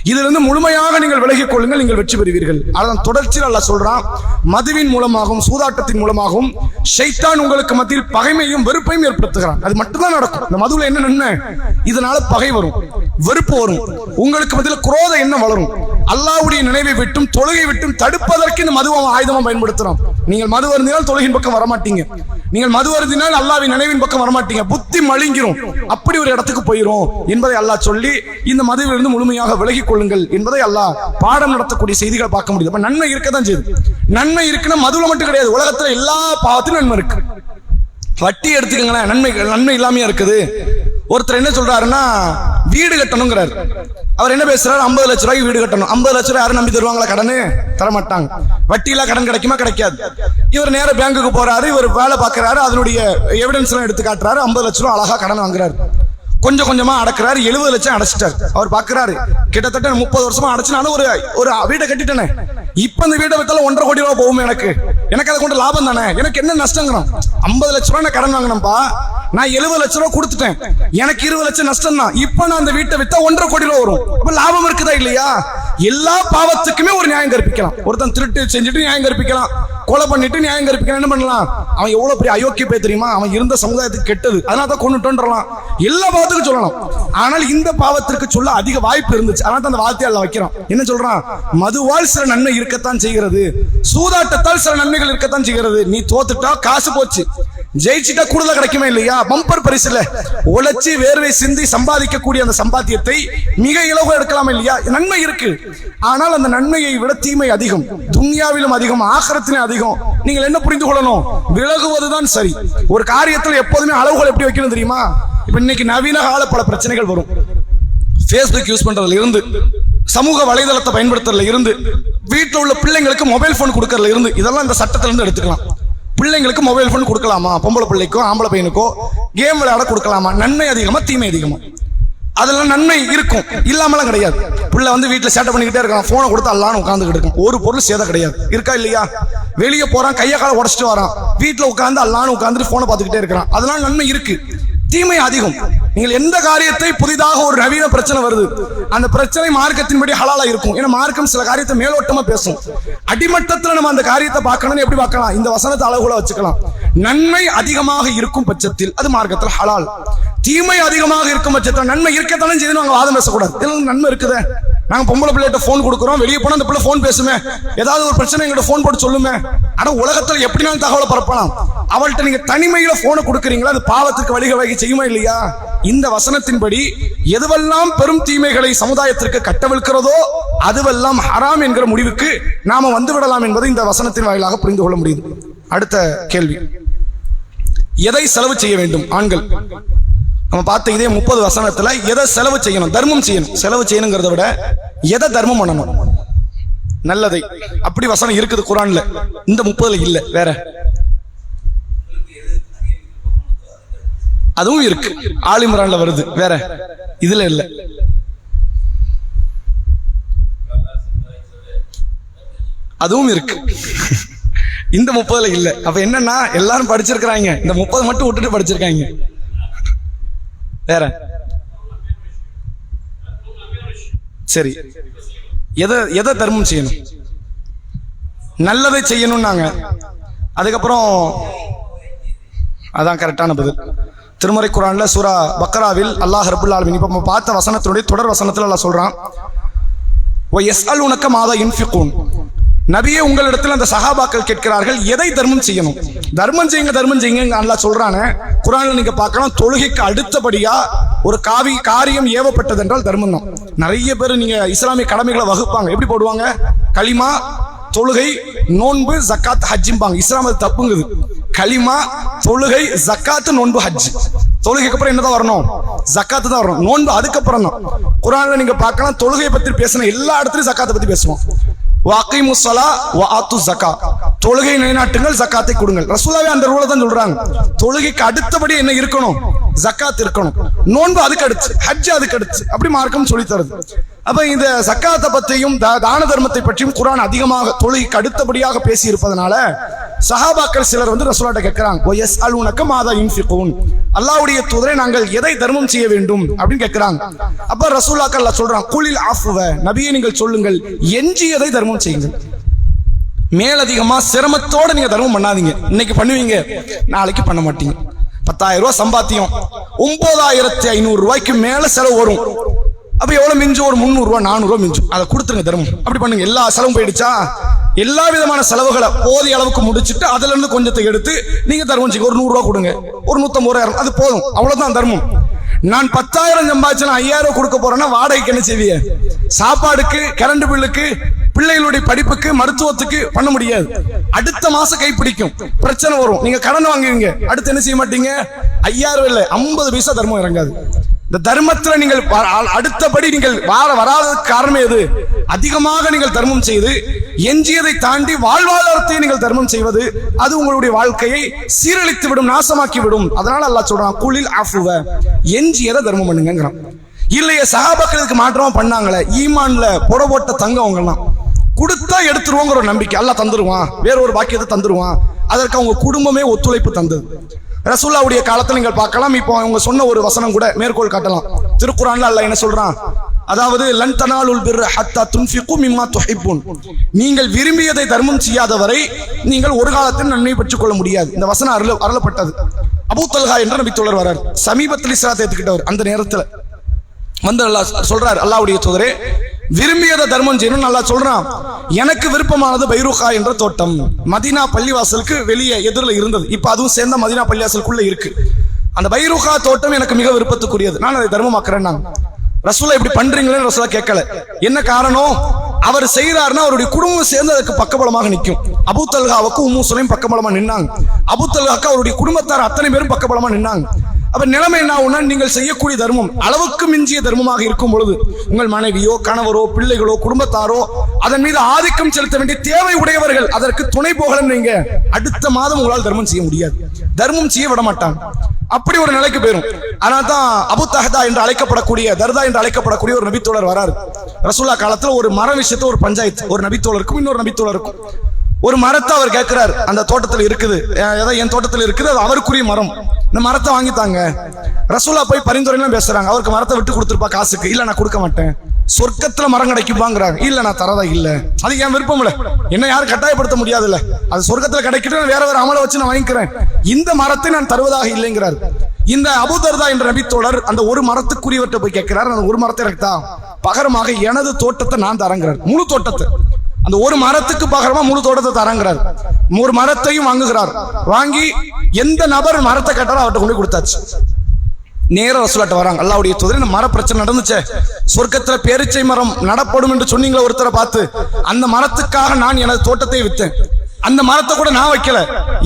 இதிலிருந்து முழுமையாக நீங்கள் விலகிக் கொள்ளுங்கள், நீங்கள் வெற்றி பெறுவீர்கள். அதான் தொடர்ச்சியில் அல்லாஹ் சொல்றான், மதுவின் மூலமாகவும் சூதாட்டத்தின் மூலமாகவும் ஷைத்தான் உங்களுக்கு மத்தியில் பகைமையும் வெறுப்பையும் ஏற்படுத்துகிறான். அது மட்டும்தான் நடக்கும். இந்த மதுவுல என்ன நன்மை? இதனால பகை வரும், வெறுப்பு வரும், உங்களுக்கு மத்தியில் குரோத எண்ணம் வளரும். அல்லாஹ்வுடைய நினைவை விட்டும் தொழுகை விட்டும் தடுப்பதற்கு இந்த மதுவை ஆயுதமா பயன்படுத்துறான். நீங்கள் மது அருந்தினால் தொழுகின் பக்கம் வரமாட்டீங்க, நீங்கள் மது அருந்தினால் அல்லாஹ்வின் நினைவின் பக்கம் வரமாட்டீங்க, புத்தி மழுங்கிரும், அப்படி ஒரு இடத்துக்கு போயிரும் என்பதை அல்லாஹ் சொல்லி இந்த மதுவிலிருந்து முழுமையாக விலகிக் கொள்ளுங்கள் என்பதை அல்லாஹ் பாடம் நடத்தக்கூடிய செய்திகளை பார்க்க முடியுது. அப்ப நன்மை இருக்கதான் செய்யுது. நன்மை இருக்குன்னா மதுவில் மட்டும் கிடையாது, உலகத்துல எல்லா பாவத்திலும் நன்மை இருக்கு. வட்டி எடுத்துக்கங்களேன், நன்மை இல்லாமையா இருக்குது. ஒருத்தர் என்ன சொல்றாருன்னா வீடு கட்டணுங்கிறாரு. அவர் என்ன பேசுறாரு, 50 லட்ச ரூபாய்க்கு வீடு கட்டணும். 50 லட்ச ரூபாய் யாரும் நம்பி தருவாங்களா? கடனு தர மாட்டாங்க. வட்டியில கடன் கிடைக்குமா? கிடைக்காது. இவர் நேர பேங்குக்கு போறாரு, இவர் வேலை பார்க்கிறாரு, அதனுடைய எவிடன்ஸ் எல்லாம் எடுத்து காட்டுறாரு, 50 லட்ச ரூபாய் அழகா கடன் வாங்குறாரு. கொஞ்சம் கொஞ்சமா அடக்குறாரு, 70 லட்சம் அடைச்சிட்டாரு. அவர் பாக்குறாரு, கிட்டத்தட்ட 30 வருஷமா அடைச்சு நானும் ஒரு வீட்டை கட்டிட்டேனே, இப்ப இந்த வீட்டை வித்தாலும் 1.5 கோடி ரூபாய் போகும், எனக்கு அதை கொண்டு லாபம் தானே, எனக்கு என்ன நஷ்டங்கிறோம்? 50 லட்ச ரூபாய் நான் கடன் வாங்கினப்பா, நான் 70 லட்ச ரூபாய் கொடுத்துட்டேன், எனக்கு 20 லட்சம் நஷ்டம் தான். இப்ப நான் அந்த வீட்டை வித்தா 1.5 கோடி ரூபாய் வரும். அப்ப லாபம் இருக்குதா இல்லையா? எல்லா பாவத்துக்குமே ஒரு நியாயம் கற்பிக்கலாம். ஒருத்தன் திருட்டு செஞ்சுட்டு நியாயம் கற்பிக்கலாம், கொலை பண்ணிட்டு நியாயம் கற்பிக்கலாம். என்ன பண்ணலாம்? அவன் எவ்வளவு பெரிய அயோக்கிய பேர் தெரியுமா? அவன் இருந்த சமுதாயத்துக்கு கெட்டது, அதனால தான் கொண்டுட்டோன்றலாம். எல்லா பாவத்துக்கும் சொல்லலாம். ஆனால் இந்த பாவத்திற்கு சொல்ல அதிக வாய்ப்பு இருந்துச்சு, அதனால தான் அந்த வார்த்தையால வைக்கிறான். என்ன சொல்றான்? மதுவால் சில நன்மை இருக்கத்தான் செய்கிறது, சூதாட்டத்தால் சில நன்மைகள் இருக்கத்தான் செய்கிறது. நீ தோத்துட்டா காசு போச்சு, ஜெயிச்சுட்டா கூடுதல் கிடைக்குமே இல்லையா? பம்பர் பரிசுல உழைச்சி வேர்வை சிந்தி சம்பாதிக்கக்கூடிய அந்த சம்பாத்தியத்தை மிக இலவ எடுக்கலாம் இல்லையா? நன்மை இருக்கு, ஆனால் அந்த நன்மையை விட தீமை அதிகம், துன்யாவிலும் அதிகம், ஆகிரத்திலும் அதிகம். நீங்கள் என்ன புரிந்து கொள்ளணும்? விலகுவதுதான் சரி. ஒரு காரியத்தில் எப்போதுமே அளவுகள் எப்படி வைக்கணும் தெரியுமா? இப்ப இன்னைக்கு நவீன கால பல பிரச்சனைகள் வரும். Facebook யூஸ் பண்றதுல இருந்து, சமூக வலைதளத்தை பயன்படுத்துறதுல இருந்து, வீட்டில் உள்ள பிள்ளைங்களுக்கு மொபைல் போன் கொடுக்கறதுல இருந்து, இதெல்லாம் இந்த சட்டத்தில இருந்து எடுத்துக்கலாம். பிள்ளைங்களுக்கு மொபைல் போன் கொடுக்கலாமா? பொம்பளை பிள்ளைக்கோ ஆம்பளை பையனுக்கோ கேம் விளையாட கொடுக்கலாமா? நன்மை அதிகமா தீமை அதிகமா? அதெல்லாம் நன்மை இருக்கும், இல்லாமலாம் கிடையாது. பிள்ளை வந்து வீட்டுல சேட்டை பண்ணிக்கிட்டே இருக்கான், போனை கொடுத்து அல்லான்னு உட்காந்துக்கிட்டு இருக்கும், ஒரு பொருள் சேதம் கிடையாது. இருக்கா இல்லையா? வெளியே போறான், கையை காலை உடச்சிட்டு வரான், வீட்டுல உட்காந்து அல்லான்னு உட்காந்துட்டு போனை பார்த்துக்கிட்டே இருக்கிறான், அதெல்லாம் நன்மை இருக்கு, தீமை அதிகம். நீங்கள் எந்த காரியத்தை புதிதாக ஒரு நவீன பிரச்சனை வருது, அந்த பிரச்சனை மார்க்கத்தின்படி ஹலாலா இருக்கும். ஏன்னா மார்க்கம் சில காரியத்தை மேலோட்டமா பேசும், அடிமட்டத்தில் நம்ம அந்த காரியத்தை பார்க்கணும்னு எப்படி பார்க்கலாம்? இந்த வசனத்தை அளவுல வச்சுக்கலாம். நன்மை அதிகமாக இருக்கும் பட்சத்தில் அது மார்க்கத்தில் ஹலால், தீமை அதிகமாக இருக்கும் பட்சத்தில் நன்மை இருக்கத்தானே செய்து நாங்க வாதம் பேசக்கூடாது. நன்மை இருக்குதே, நாங்க பொம்பளை பிள்ளைகிட்ட போன் கொடுக்குறோம், வெளியே போனா அந்த பிள்ளை போன் பேசுமே, ஏதாவது ஒரு பிரச்சனை எங்கிட்ட போன் போட்டு சொல்லுமே. ஆனா உலகத்தில் எப்படினாலும் தகவலை பரப்பலாம். அவள்கிட்ட நீங்க தனிமையில போனை கொடுக்குறீங்களா, அது பாவத்திற்கு வழிவகை செய்யுமா இல்லையா? இந்த வசனத்தின்படி எதுவெல்லாம் பெரும் தீமைகளை சமுதாயத்திற்கு கட்டவிழ்க்கிறதோ அதுவெல்லாம் ஹராம் என்கிற முடிவுக்கு நாம வந்து விடலாம் என்பதை இந்த வசனத்தின் வாயிலாக புரிந்து கொள்ள முடியுது. அடுத்த கேள்வி, எதை செலவு செய்ய வேண்டும்? ஆண்கள் நம்ம பார்த்த இதே 30 வசனத்துல எதை செலவு செய்யணும்? தர்மம் செய்யணும். செலவு செய்யணுங்கிறத விட எதை தர்மம் பண்ணணும்? நல்லதை. அப்படி வசனம் இருக்குது குர்ஆன்ல, இந்த 30ல இல்ல, வேற அதுவும் இருக்கு, ஆல் இம்ரான்ல வருது, வேற இதுல இல்ல. அதுவும் இருக்கு, இந்த 30ல இல்ல. அப்ப என்னன்னா எல்லாரும் படிச்சிருக்கிறாங்க, இந்த 30 மட்டும் விட்டுட்டு படிச்சிருக்காங்க, வேற. சரி, எதை தர்மம் செய்யணும்? நல்லதை செய்யணும்னாங்க. அதுக்கப்புறம் அதான் கரெக்டான பதில். திருமறை குர்ஆன்ல சூரா பக்ராவில் அல்லாஹ் ரப்பல் ஆலமீன் இப்ப நம்ம பார்த்த வசனத்தினுடைய தொடர் வசனத்துல அல்லாஹ் சொல்றான், வ யஸ்அலுனக மாதா யுன்ஃபிகூன். நபியே, உங்களிடத்தில் அந்த சஹாபாக்கள் கேட்கிறார்கள் எதை தர்மம் செய்யணும்? தர்மம் செய்யுங்க, தர்மம் செய்யுங்க அல்லாஹ் சொல்றானே. குர்ஆன்ல நீங்க பார்க்கலாம், தொழுகைக்கு அடுத்தபடியா ஒரு காரியம் ஏவப்பட்டது என்றால் தர்மம் தான். நிறைய பேர் நீங்க இஸ்லாமிய கடமைகளை வகுப்பாங்க, எப்படி போடுவாங்க? களிமா, தொழுகை, நோன்பு, ஜக்காத், ஹஜ்ஜிம்பாங்க. இஸ்லாம் அது தப்புங்குது. களிமா, தொழுகை, ஜக்காத், நோன்பு, ஹஜ். தொழுகைக்கு அப்புறம் என்னதான் வரணும்? ஜக்காத்து தான் வரணும். நோன்பு அதுக்கப்புறம் தான். குர்ஆன்ல நீங்க பார்க்கலாம், தொழுகையை பத்தி பேசின எல்லா இடத்துலயும் ஜக்காத்தை பத்தி பேசுவோம். வஅகீமுஸ் ஸலா வஆத்து ஸக்கா. தொழுகை நிலைநாட்டுங்கள், ஜக்காத்தை கொடுங்கள். ரசூலுல்லாஹ் அந்த ரூலை தான் சொல்றாங்க. தொழுகைக்கு அடுத்தபடி என்ன இருக்கணும்? ஜக்காத் இருக்கணும். நோன்பு அதுக்கு அடுத்து, ஹஜ் அதுக்கு அடுத்து, அப்படி மார்க்கம் சொல்லி தருது. அப்ப இந்த ஜக்காத்தை பற்றியும் தான தர்மத்தை பற்றியும் குர்ஆன் அதிகமாக தொழுகைக்கு அடுத்தபடியாக பேசி இருப்பதனால சஹாபாக்கள் சிலர் வந்து ரசூலுல்லாஹ்ட்ட கேட்கிறாங்க, வ யஸ்அலுனக மாதா யுன்ஃபிகூன். அல்லாஹ்வுடைய தூதரே, நாங்கள் எதை தர்மம் செய்ய வேண்டும் அப்படின்னு கேட்கிறாங்க. அப்ப ரசூலுல்லாஹ் அல்லாஹ் சொல்றான், குலில் ஆஃபுவ. நபியே, நீங்கள் சொல்லுங்கள், எஞ்சியதை தர்மம் செய்யுங்கள். மேலதிகமா சிரமத்தோட நீங்க தர்மம் பண்ணாதீங்க. இன்னைக்கு பண்ணுவீங்க, நாளைக்கு பண்ண மாட்டீங்க. 10,000 ரூபாய் சம்பாத்தியம், 9,500 ரூபாய்க்கு மேல செலவு வரும். அப்ப எவ்வளவு மிஞ்சும்? ஒரு 300 ரூபாய் 400 ரூபாய் மிஞ்சும். அதை கொடுத்துருங்க, தர்மம் அப்படி பண்ணுங்க. எல்லா செலவும் போயிடுச்சா, எல்லா விதமான செலவுகளை போதிய அளவுக்கு முடிச்சுட்டு அதுல இருந்து கொஞ்சத்தை எடுத்து நீங்க தர்மம் செய்யுங்க. ஒரு 100 ரூபா கொடுங்க, ஒரு 150 ரூபா, அது போதும், அவ்வளவுதான் தர்மம். நான் 10,000 சம்பாதிச்சு 5,000 கொடுக்க போறேன்னா வாடகைக்கு என்ன செய்வீங்க? சாப்பாடுக்கு, கரண்ட் பில்லுக்கு, பிள்ளைகளுடைய படிப்புக்கு, மருத்துவத்துக்கு பண்ண முடியாது. அடுத்த மாசம் கைப்பிடிக்கும், பிரச்சனை வரும், நீங்க கடன் வாங்குவீங்க. அடுத்து என்ன செய்ய மாட்டீங்க? 5,000 இல்ல 50 பைசா தர்மம் இறங்காது. இந்த தர்மத்துல நீங்கள் அடுத்தபடி நீங்கள் வராததுக்கு காரணமே எது? அதிகமாக நீங்கள் தர்மம் செய்து எஞ்சியதை தாண்டி வாழ்வாதாரத்தை நீங்கள் தர்மம் செய்வது, அது உங்களுடைய வாழ்க்கையை சீரழித்து விடும், நாசமாக்கி விடும். அதனால அல்லாஹ் சொல்றான், குலில் அஃபுவ, எஞ்சியதை தர்மம் பண்ணுங்கிறான். இல்லையே சஹாபாக்களுக்கு மாற்றமா பண்ணாங்களே, ஈமான்ல புட போட்ட தங்கம் அவங்கலாம் கொடுத்தா எடுத்துருவோங்கிற ஒரு நம்பிக்கை, அல்லாஹ் தந்துருவான், வேற ஒரு பாக்கியத்தை தந்துருவான். அதற்கு அவங்க குடும்பமே ஒத்துழைப்பு தந்தது. ரசூலுல்லாஹ்வுடைய காலத்தில் நீங்கள் பார்க்கலாம். இப்போ அவங்க சொன்ன ஒரு வசனம் கூட மேற்கோள் காட்டலாம். திருக்குர்ஆன்ல அல்லாஹ் என்ன சொல்றான்? அதாவது லன் தனாலுல் பிர்ர ஹத்தா துன்ஃபிகு மிம்மா துஹிப்பூன், நீங்கள் விரும்பியதை தர்மம் செய்யாதவரை நீங்கள் ஒரு காலத்தில் நன்மை பெற்றுக் கொள்ள முடியாது. இந்த வசனம் அருளப்பட்டது. அபூ தல்ஹா என்ற நபி தோழர் வரார், சமீபத்தில் இஸ்லாத்தை ஏத்துக்கிட்டவர். அந்த நேரத்தில் வந்து அல்லாஹ் சொல்றார், அல்லாஹ்வுடைய தூதரே விரும்பியதை தர்மம் செய்யணும். நல்லா சொல்றான், எனக்கு விருப்பமானது பைருஹா என்ற தோட்டம் மதீனா பள்ளிவாசலுக்கு வெளியே எதிரில் இருந்தது. இப்ப அதுவும் சேர்ந்த மதீனா பள்ளிவாசலுக்குள்ள இருக்கு. அந்த பைருஹா தோட்டம் எனக்கு மிக விருப்பத்துக்குரியது, நான் அதை தர்மமாக்குறேன். ரசூலா இப்படி பண்றீங்களேன்னு ரசூலா கேட்கல. என்ன காரணம்? அவர் செய்யறாருன்னா அவருடைய குடும்பம் சேர்ந்து அதுக்கு பக்கபலமாக நிற்கும். அபூ தல்ஹாவுக்கு உம்மு சுலைம் பக்கபலமா நின்னாங்க. அபூ தல்ஹாக்கு அவருடைய குடும்பத்தார் அத்தனை பேரும் பக்கபலமா நின்னாங்க. அப்ப நிலைமை என்ன ஆகும்னா, நீங்கள் செய்யக்கூடிய தர்மம் அளவுக்கு மிஞ்சிய தர்மமாக இருக்கும் பொழுது உங்கள் மனைவியோ, கணவரோ, பிள்ளைகளோ, குடும்பத்தாரோ அதன் மீது ஆதிக்கம் செலுத்த வேண்டிய தேவை உடையவர்கள் அதற்கு துணை போகலன்னு நீங்க அடுத்த மாதம் உங்களால் தர்மம் செய்ய முடியாது, தர்மம் செய்ய விட மாட்டாங்க. அப்படி ஒரு நிலைக்கு போயிடும். அதனால்தான் அபு தஹதா என்று அழைக்கப்படக்கூடிய, தர்தா என்று அழைக்கப்படக்கூடிய ஒரு நபித்தோழர் வராரு. ரசூலுல்லாஹ் காலத்துல ஒரு மர விஷயத்த ஒரு பஞ்சாயத்து, ஒரு நபித்தோழருக்கும் இன்னொரு நபித்தோழருக்கும். ஒரு மரத்தை அவர் கேட்கிறார், அந்த தோட்டத்தில் இருக்குது, என் தோட்டத்தில் இருக்குது, அது அவருக்குரிய மரம், இந்த மரத்தை வாங்கித்தாங்க. ரசூலுல்லாஹ் போய் பரிந்துரைலாம் பேசுறாங்க. அவருக்கு மரத்தை விட்டு கொடுத்துருப்பா காசுக்கு, இல்ல நான் கொடுக்க மாட்டேன். சொர்க்கத்துல மரம் கிடைக்குப்பாங்கிறாங்க, இல்ல நான் தரதா இல்ல, அது என் விருப்பம் இல்ல, என்ன யாரும் கட்டாயப்படுத்த முடியாதுல்ல, அது சொர்க்கத்துல கிடைக்கிட்டு வேற வேற அமலை வச்சு நான் வாங்கிக்கிறேன், இந்த மரத்தை நான் தருவதாக இல்லைங்கிறார். இந்த அபூ தர்தா என்ற நபித்தோழர் அந்த ஒரு மரத்துக்குரியவர்கிட்ட போய் கேட்கிறார், அந்த ஒரு மரத்தை எனக்கு தான், பகரமாக எனது தோட்டத்தை நான் தரங்கிறார். முழு தோட்டத்தை, அந்த ஒரு மரத்துக்கு பகரமா முழு தோட்டத்தை தரங்கிறார். ஒரு மரத்தையும் வாங்குகிறார். வாங்கி எந்த நபர் மரத்தை கேட்டாலும் அவர்கிட்ட கொண்டு கொடுத்தாச்சு. நேர ரசூலுல்லாஹ் வராங்க, அல்லாஹ்வுடைய தூதரே இந்த மர பிரச்சனை நடந்துச்சே, சொர்க்கத்துல பேரிச்சை மரம் நடப்படும் என்று சொன்னீங்களா ஒருத்தரை பார்த்து, அந்த மரத்துக்காக நான் எனது தோட்டத்தை வித்தேன், அந்த மரத்தை கூட நான் வைக்கல,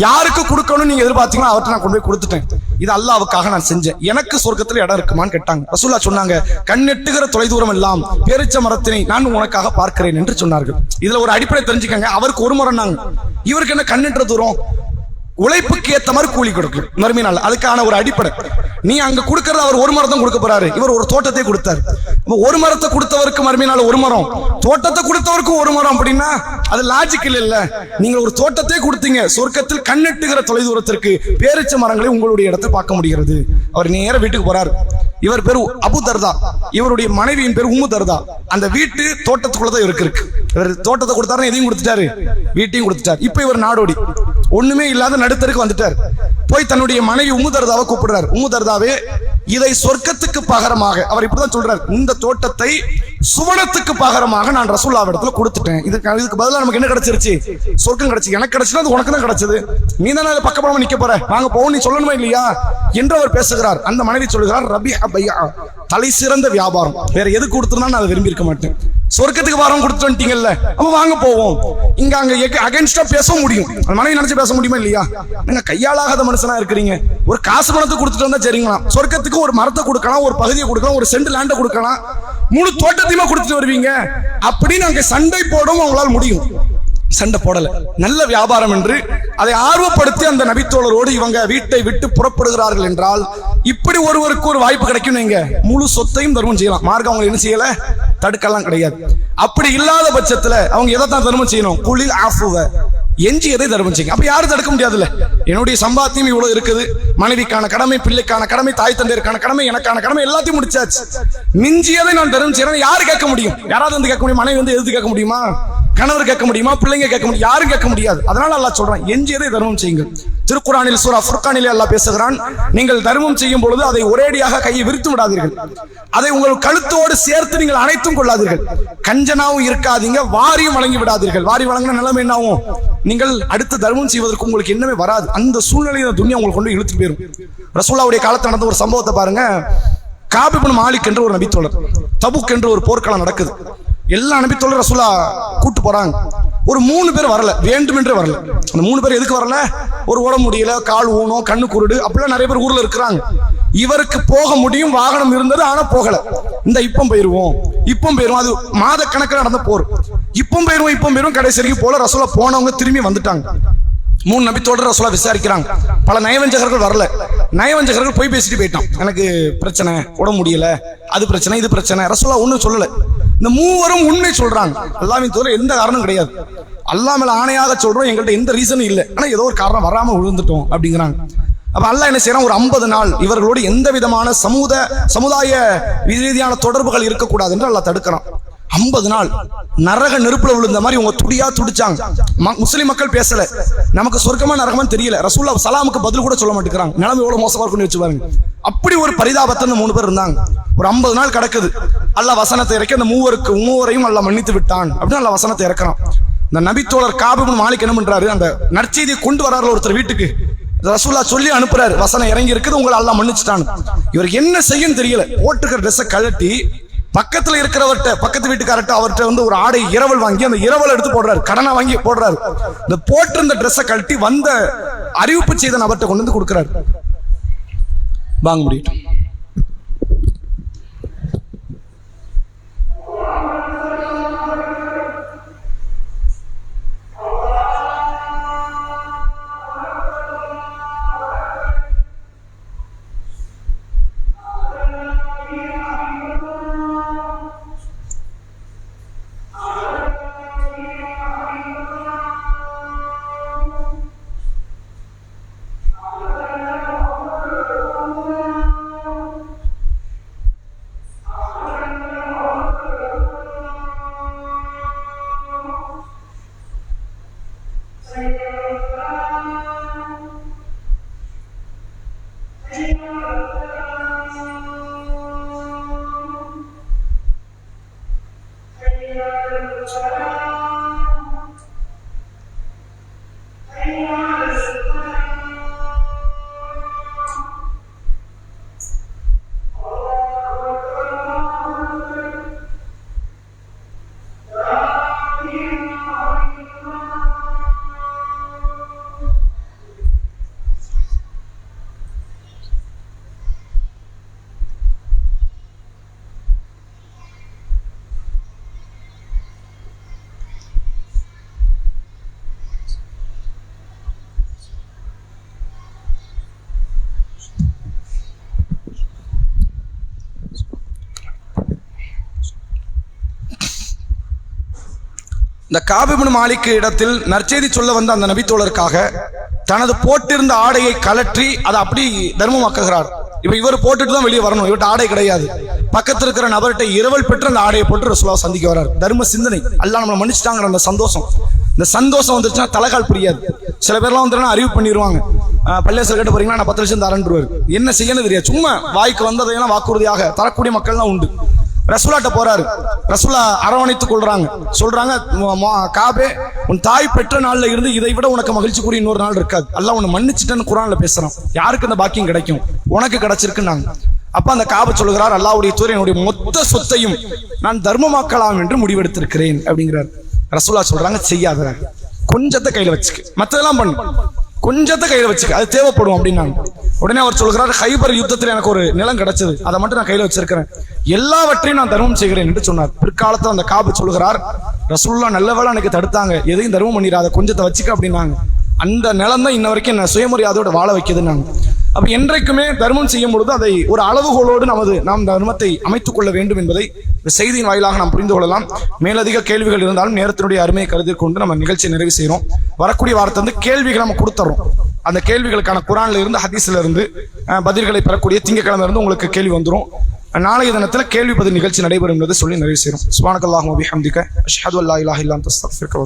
யாருக்கு கொடுக்கணும்னு நீங்க எதிர்பார்த்தீங்களோ அவர்கிட்ட நான் கொண்டு போய் கொடுத்துட்டேன், இது அல்லாஹ்வுக்காக நான் செஞ்சேன், எனக்கு சொர்க்கத்துல இடம் இருக்குமான்னு கேட்டாங்க. ரசூலுல்லாஹ் சொன்னாங்க, கண்ணெட்டுகிற தொலைதூரம் எல்லாம் பேரிச்சை மரத்தினை நான் உனக்காக பார்க்கிறேன் என்று சொன்னார்கள். இதுல ஒரு அடிப்படை தெரிஞ்சுக்கங்க, அவருக்கு ஒரு மரம், இவருக்கு என்ன கண்ணெட்டுற தூரம், உழைப்புக்கு ஏத்த மாதிரி கூலி கொடுக்கும் மறுமை நாள், அதுக்கான ஒரு அடிப்படை. நீ அங்க கொடுக்கறது அவர் ஒரு மரத்தை கொடுக்க போறாரு, இவர் ஒரு தோட்டத்தை கொடுத்தாரு. ஒரு மரத்தை கொடுத்தவருக்கு மறுமை நாள் ஒரு மரம், தோட்டத்தை கொடுத்தவருக்கு ஒரு மரம், அப்படின்னா அது லாஜிக் இல்ல. நீங்க ஒரு தோட்டத்தை கொடுத்தீங்க, சொர்க்கத்தில் கண்ணெட்டுகிற தொலைதூரத்திற்கு பேரிச்ச மரங்களை உங்களுடைய இடத்தை பார்க்க முடிகிறது. அவர் நேர வீட்டுக்கு போறாரு. இவர் பேரு அபூ தர்தா, இவருடைய மனைவியின் பேரு உம்மு தர்தா. அந்த வீட்டு தோட்டத்துக்குள்ளதான் இருக்கு. இவர் தோட்டத்தை கொடுத்தாரு, எதையும் கொடுத்துட்டாரு, வீட்டையும் கொடுத்துட்டாரு. இப்ப இவர் நாடோடி, ஒண்ணுமே இல்லாத நடுத்தருக்கு வந்துட்டார். போய் தன்னுடைய மனைவி உம்மு தர்தாவை கூப்பிடுறார். உம்மு தர்தாவே, இதை சொர்க்கத்துக்கு பகரமாக, அவர் இப்படிதான் சொல்றார், இந்த தோட்டத்தை சுவனத்துக்கு பகரமாக நான் ரசூலுல்லாஹ் இடத்துல கொடுத்துட்டேன், இதுக்கு பதிலா நமக்கு என்ன கிடைச்சிருச்சு, சொர்க்கம் கிடைச்சு, எனக்கு கிடைச்சது அது உனக்கு தான் கிடைச்சது, நீ தானே பக்கபலமா நிக்க போற, வாங்க போவோம், நீ சொல்லணுமா இல்லையா என்று அவர் பேசுகிறார். அந்த மனைவி சொல்கிறார், ரபி பையா, தலை சிறந்த வியாபாரம், வேற எது கொடுத்துருந்தா நான் அதை விரும்பி இருக்க மாட்டேன், சொர்க்கத்துக்கு வாரம் கொடுத்து வந்துட்டீங்கல்ல, அப்ப வாங்க போவோம். இங்க அங்க அகைன்ஸ்டா பேச முடியும், அந்த மனைவி நினைச்சு பேச முடியுமா இல்லையா? நீங்க கையாளாகாத மனுஷனா இருக்கிறீங்க, ஒரு காசு பணத்தை கொடுத்துட்டு வந்தா சரிங்களா, சொர்க்கத்துக்கு ஒரு மரத்தை கொடுக்கலாம், ஒரு பகுதியை கொடுக்கலாம், ஒரு சென்ட் லேண்ட கொடுக்கலாம், முழு தோட்டத்தையுமா கொடுத்துட்டு வருவீங்க அப்படின்னு அங்க சண்டை போடவும் அவங்களால முடியும். சண்டை போடல, நல்ல வியாபாரம் என்று அதை ஆர்வப்படுத்தி அந்த நபித்தோழரோடு இவங்க வீட்டை விட்டு புறப்படுகிறார்கள் என்றால், இப்படி ஒருவருக்கு ஒரு வாய்ப்பு கிடைக்கும், நீங்க முழு சொத்தையும் தர்மம் செய்யலாம். மார்க்கம் அவங்க என்ன செய்யல, தடுக்கலாம் கிடையாது. அப்படி இல்லாத பட்சத்துல அவங்க எதைத்தான் தர்மம் செய்யணும், குலில் ஆஃபுவ, எஞ்சியதை தர்மம் செய்யுங்க. அப்ப யாரும் தடுக்க முடியாதுல்ல. என்னுடைய சம்பாத்தியம் இவ்வளவு இருக்குது, மனைவிக்கான கடமை, பிள்ளைக்கான கடமை, தாய் தந்தையருக்கான கடமை, எனக்கான கடமை எல்லாத்தையும் முடிச்சாச்சு, மிஞ்சியதை நான் தர்மம் செய்யறேன், யாரு கேட்க முடியும்? யாராவது வந்து கேட்க முடியும்? மனைவி வந்து எதிர்த்து கேட்க முடியுமா? கணவர் கேட்க முடியுமா? பிள்ளைங்க கேட்க முடியும்? யாரும் கேட்க முடியாது. அதனால அல்லாஹ் சொல்றான், எஞ்சியதை தர்மம் செய்யுங்கள். திருக்குறானில் சூரா ஃபுர்கானிலே அல்லாஹ் பேசுகிறான், நீங்கள் தர்மம் செய்யும் பொழுது அதை ஒரேடியாக கையை விரித்து விடாதீர்கள், அதை உங்கள் கழுத்தோடு சேர்த்து நீங்கள் அணைத்தும் கொள்ளாதீர்கள், கஞ்சனாவும் இருக்காதீங்க, வாரியும் வழங்கி விடாதீர்கள். வாரி வழங்கின நிலைமை என்ன ஆகும்? நீங்கள் அடுத்து தர்மம் செய்வதற்கு உங்களுக்கு என்னமே வராது. அந்த சூழ்நிலையை துன்யா உங்களுக்கு கொண்டு இழுத்துட்டு போயிடும். ரசூலுல்லாஹ்வுடைய காலத்தில் நடந்த ஒரு சம்பவத்தை பாருங்க. காப் இப்னு மாலிக் என்ற ஒரு நபித்தோழர், தபுக் என்ற ஒரு போர்க்களம் நடக்குது. எல்லா நபித்தோழர் ரசூலா கூட்டு போறாங்க. ஒரு 3 பேர் வரல, வேண்டுமென்றே வரல. அந்த 3 பேர் எதுக்கு வரல? ஒரு உடம்பு முடியல, கால் ஊனம், கண்ணு குருடு, அப்படிலாம் நிறைய பேர் ஊர்ல இருக்கிறாங்க. இவருக்கு போக முடியும், வாகனம் இருந்தது, ஆனா போகல. இந்த இப்பம் போயிருவோம், அது மாத கணக்கில் நடந்த போர். இப்பம் போயிருவோம் கடைசி வரைக்கும் போல. ரசூலா போனவங்க திரும்பி வந்துட்டாங்க. 3 நபித்தோட ரசூலா விசாரிக்கிறாங்க. பல நயவஞ்சகர்கள் வரல. நயவஞ்சகர்கள் போய் பேசிட்டு போயிட்டான், எனக்கு பிரச்சனை, உடம்பு முடியல, அது பிரச்சனை, இது பிரச்சனை. ரசூலா ஒன்னும் சொல்லல. இந்த 3வரும் உண்மை சொல்றாங்க. அல்லாஹ்வின் தூதர் எந்த காரணம் கிடையாது, அல்லாஹ் மேல ஆணையாக சொல்றோம், எங்கள்கிட்ட எந்த ரீசனும் இல்லை, ஆனா ஏதோ ஒரு காரணம் வராம விழுந்துட்டோம் அப்படிங்கிறாங்க. அப்ப அல்லாஹ் என்ன செய்யறான்? ஒரு 50 நாள் இவர்களோடு எந்த விதமான சமுதாய ரீதியான தொடர்புகள் இருக்கக்கூடாது என்று அல்லாஹ் தடுக்கிறான். 50 நாள் நரக நெருப்புல விழுந்த மாதிரி உங்க துடியா துடிச்சாங்க. முஸ்லிம் மக்கள் பேசல, நமக்கு சொர்க்கமா நரகமான்னு தெரியல. ரசூலுல்லாஹ் சலாமுக்கு பதில் கூட சொல்ல மாட்டேங்கிறாங்க. நிலைமை எவ்வளவு மோசமா இருக்குன்னு வச்சு பாருங்க. அப்படி ஒரு பரிதாபத்தை அந்த 3 பேர் இருந்தாங்க. ஒரு 50 நாள் கிடக்குது. அல்லாஹ் வசனத்தை இறக்கி அந்த மூவரையும் அல்லாஹ் மன்னித்து விட்டான் அப்படின்னு அல்லாஹ் வசனத்தை இறக்குறான். இந்த நபித்தோழர் காப் இப்னு மாலிக் என்ன பண்றாரு? அந்த நற்செய்தியை கொண்டு வராரு ஒருத்தர் வீட்டுக்கு. ரசூலுல்லாஹ் சொல்லி அனுப்புறாரு, வசனம் இறங்கி இருக்குது, உங்களை அல்லாஹ் மன்னிச்சுட்டான். இவருக்கு என்ன செய்யன்னு தெரியல. போட்டுக்கிற ட்ரெஸ்ஸை கழட்டி பக்கத்துல இருக்கிறவர்கிட்ட, பக்கத்து வீட்டுக்காரர்கிட்ட, அவர்கிட்ட வந்து ஒரு ஆடை இரவல் வாங்கி அந்த இரவல் எடுத்து போடுறாரு, கடனை வாங்கி போடுறாரு. இந்த போட்டிருந்த ட்ரெஸ்ஸை கழட்டி வந்த அறிவிப்பு செய்த நபர்கிட்ட கொண்டு வந்து கொடுக்கிறாரு. வாங்க முடியும். இந்த காப் இப்னு மாலிக் இடத்தில் நற்செய்தி சொல்ல வந்த அந்த நபித்தோழருக்காக தனது போட்டிருந்த ஆடையை கலற்றி அதை அப்படி தர்மமாக்குகிறார். இப்ப இவர் போட்டுட்டு தான் வெளியே வரணும், இவர்கிட்ட ஆடை கிடையாது. பக்கத்தில் இருக்கிற நபர்கிட்ட இரவல் பெற்று அந்த ஆடையை போட்டு ரசூலுல்லாஹ் சந்திக்க வர்றார். தர்ம சிந்தனை, அல்லாஹ் நம்மளை மன்னிச்சிட்டாங்கிற அந்த சந்தோஷம். இந்த சந்தோஷம் வந்துருச்சுன்னா தலைகால் புரியாது. சில பேர்லாம் வந்து அறிவு பண்ணிடுவாங்க, பள்ளியாசல் கேட்டு போறீங்கன்னா நான் 10 லட்சம் தரேன்றுவார். என்ன செய்யணும் தெரியாது, சும்மா வாய்க்கு வந்ததையெல்லாம் வாக்குறுதியாக தரக்கூடிய மக்கள்லாம் உண்டு. ரசூலாட்ட போறாரு, ரசூலா அரவணைத்துக் கொள்றாங்க. சொல்றாங்க, காபே, உன் தாய் பெற்ற நாள்ல இருந்து இதை விட உனக்கு மகிழ்ச்சிக்குரிய இன்னொரு நாள் இருக்காது. அல்லாஹ் உன்னை மன்னிச்சுட்டேன்னு குர்ஆன்ல பேசுறான். யாருக்கு அந்த பாக்கியம் கிடைக்கும்? உனக்கு கிடைச்சிருக்குன்னாங்க. அப்ப அந்த காப சொல்கிறார், அல்லாஹ்வுடைய தூதர், என்னுடைய மொத்த சொத்தையும் நான் தர்மமாக்கலாம் என்று முடிவெடுத்திருக்கிறேன் அப்படிங்கிறார். ரசூலா சொல்றாங்க, செய்யாத, கொஞ்சத்தை கையில வச்சுக்க, மத்ததெல்லாம் பண்ணு, கொஞ்சத்தை கையில வச்சுக்க, அது தேவைப்படும் அப்படின்னாங்க. உடனே அவர் சொல்கிறார், ஹைபர் யுத்தத்தில் எனக்கு ஒரு நிலம் கிடைச்சது, அதை மட்டும் நான் கையில வச்சிருக்கிறேன், எல்லாவற்றையும் நான் தர்மம் செய்கிறேன் என்று சொன்னார். பிற்காலத்தில் அந்த காபு சொல்கிறார், ரசூலுல்லாஹ் நல்ல வேளை எனக்கு தடுத்தாங்க, எதையும் தர்மம் பண்ணிடாத, கொஞ்சத்தை வச்சுக்க அப்படின்னாங்க. அந்த நிலம் தான் இன்ன வரைக்கும் என்ன சுயமரியாதையோட வாழ வைக்குதுன்னாங்க. அப்ப என்றைக்குமே தர்மம் செய்யும் பொழுது அதை ஒரு அளவுகோலோடு நாம் தர்மத்தை அமைத்துக் கொள்ள வேண்டும் என்பதை இந்த செய்தியின் வாயிலாக நாம் புரிந்து கொள்ளலாம். மேலதிக கேள்விகள் இருந்தாலும் நேரத்தினுடைய அருமையை கருதி கொண்டு நம்ம நிகழ்ச்சியை நிறைவு செய்யறோம். வரக்கூடிய வாரத்தை வந்து கேள்விகளை நம்ம கொடுத்துறோம். அந்த கேள்விகளுக்கான குர்ஆன்ல இருந்து ஹதீஸ்ல இருந்து பதில்களை பெறக்கூடிய திங்கட்கிழமை இருந்து உங்களுக்கு கேள்வி வந்துடும். நாளைய தினத்துல கேள்வி பதில் நிகழ்ச்சி நடைபெறும் என்பதை சொல்லி நிறைவு செய்கிறோம். சுப்ஹானக்கல்லாஹும்ம வபிஹம்திக அஷ்ஹது அல்லா இலாஹா இல்லா அன்த அஸ்தக்ஃபிருக்க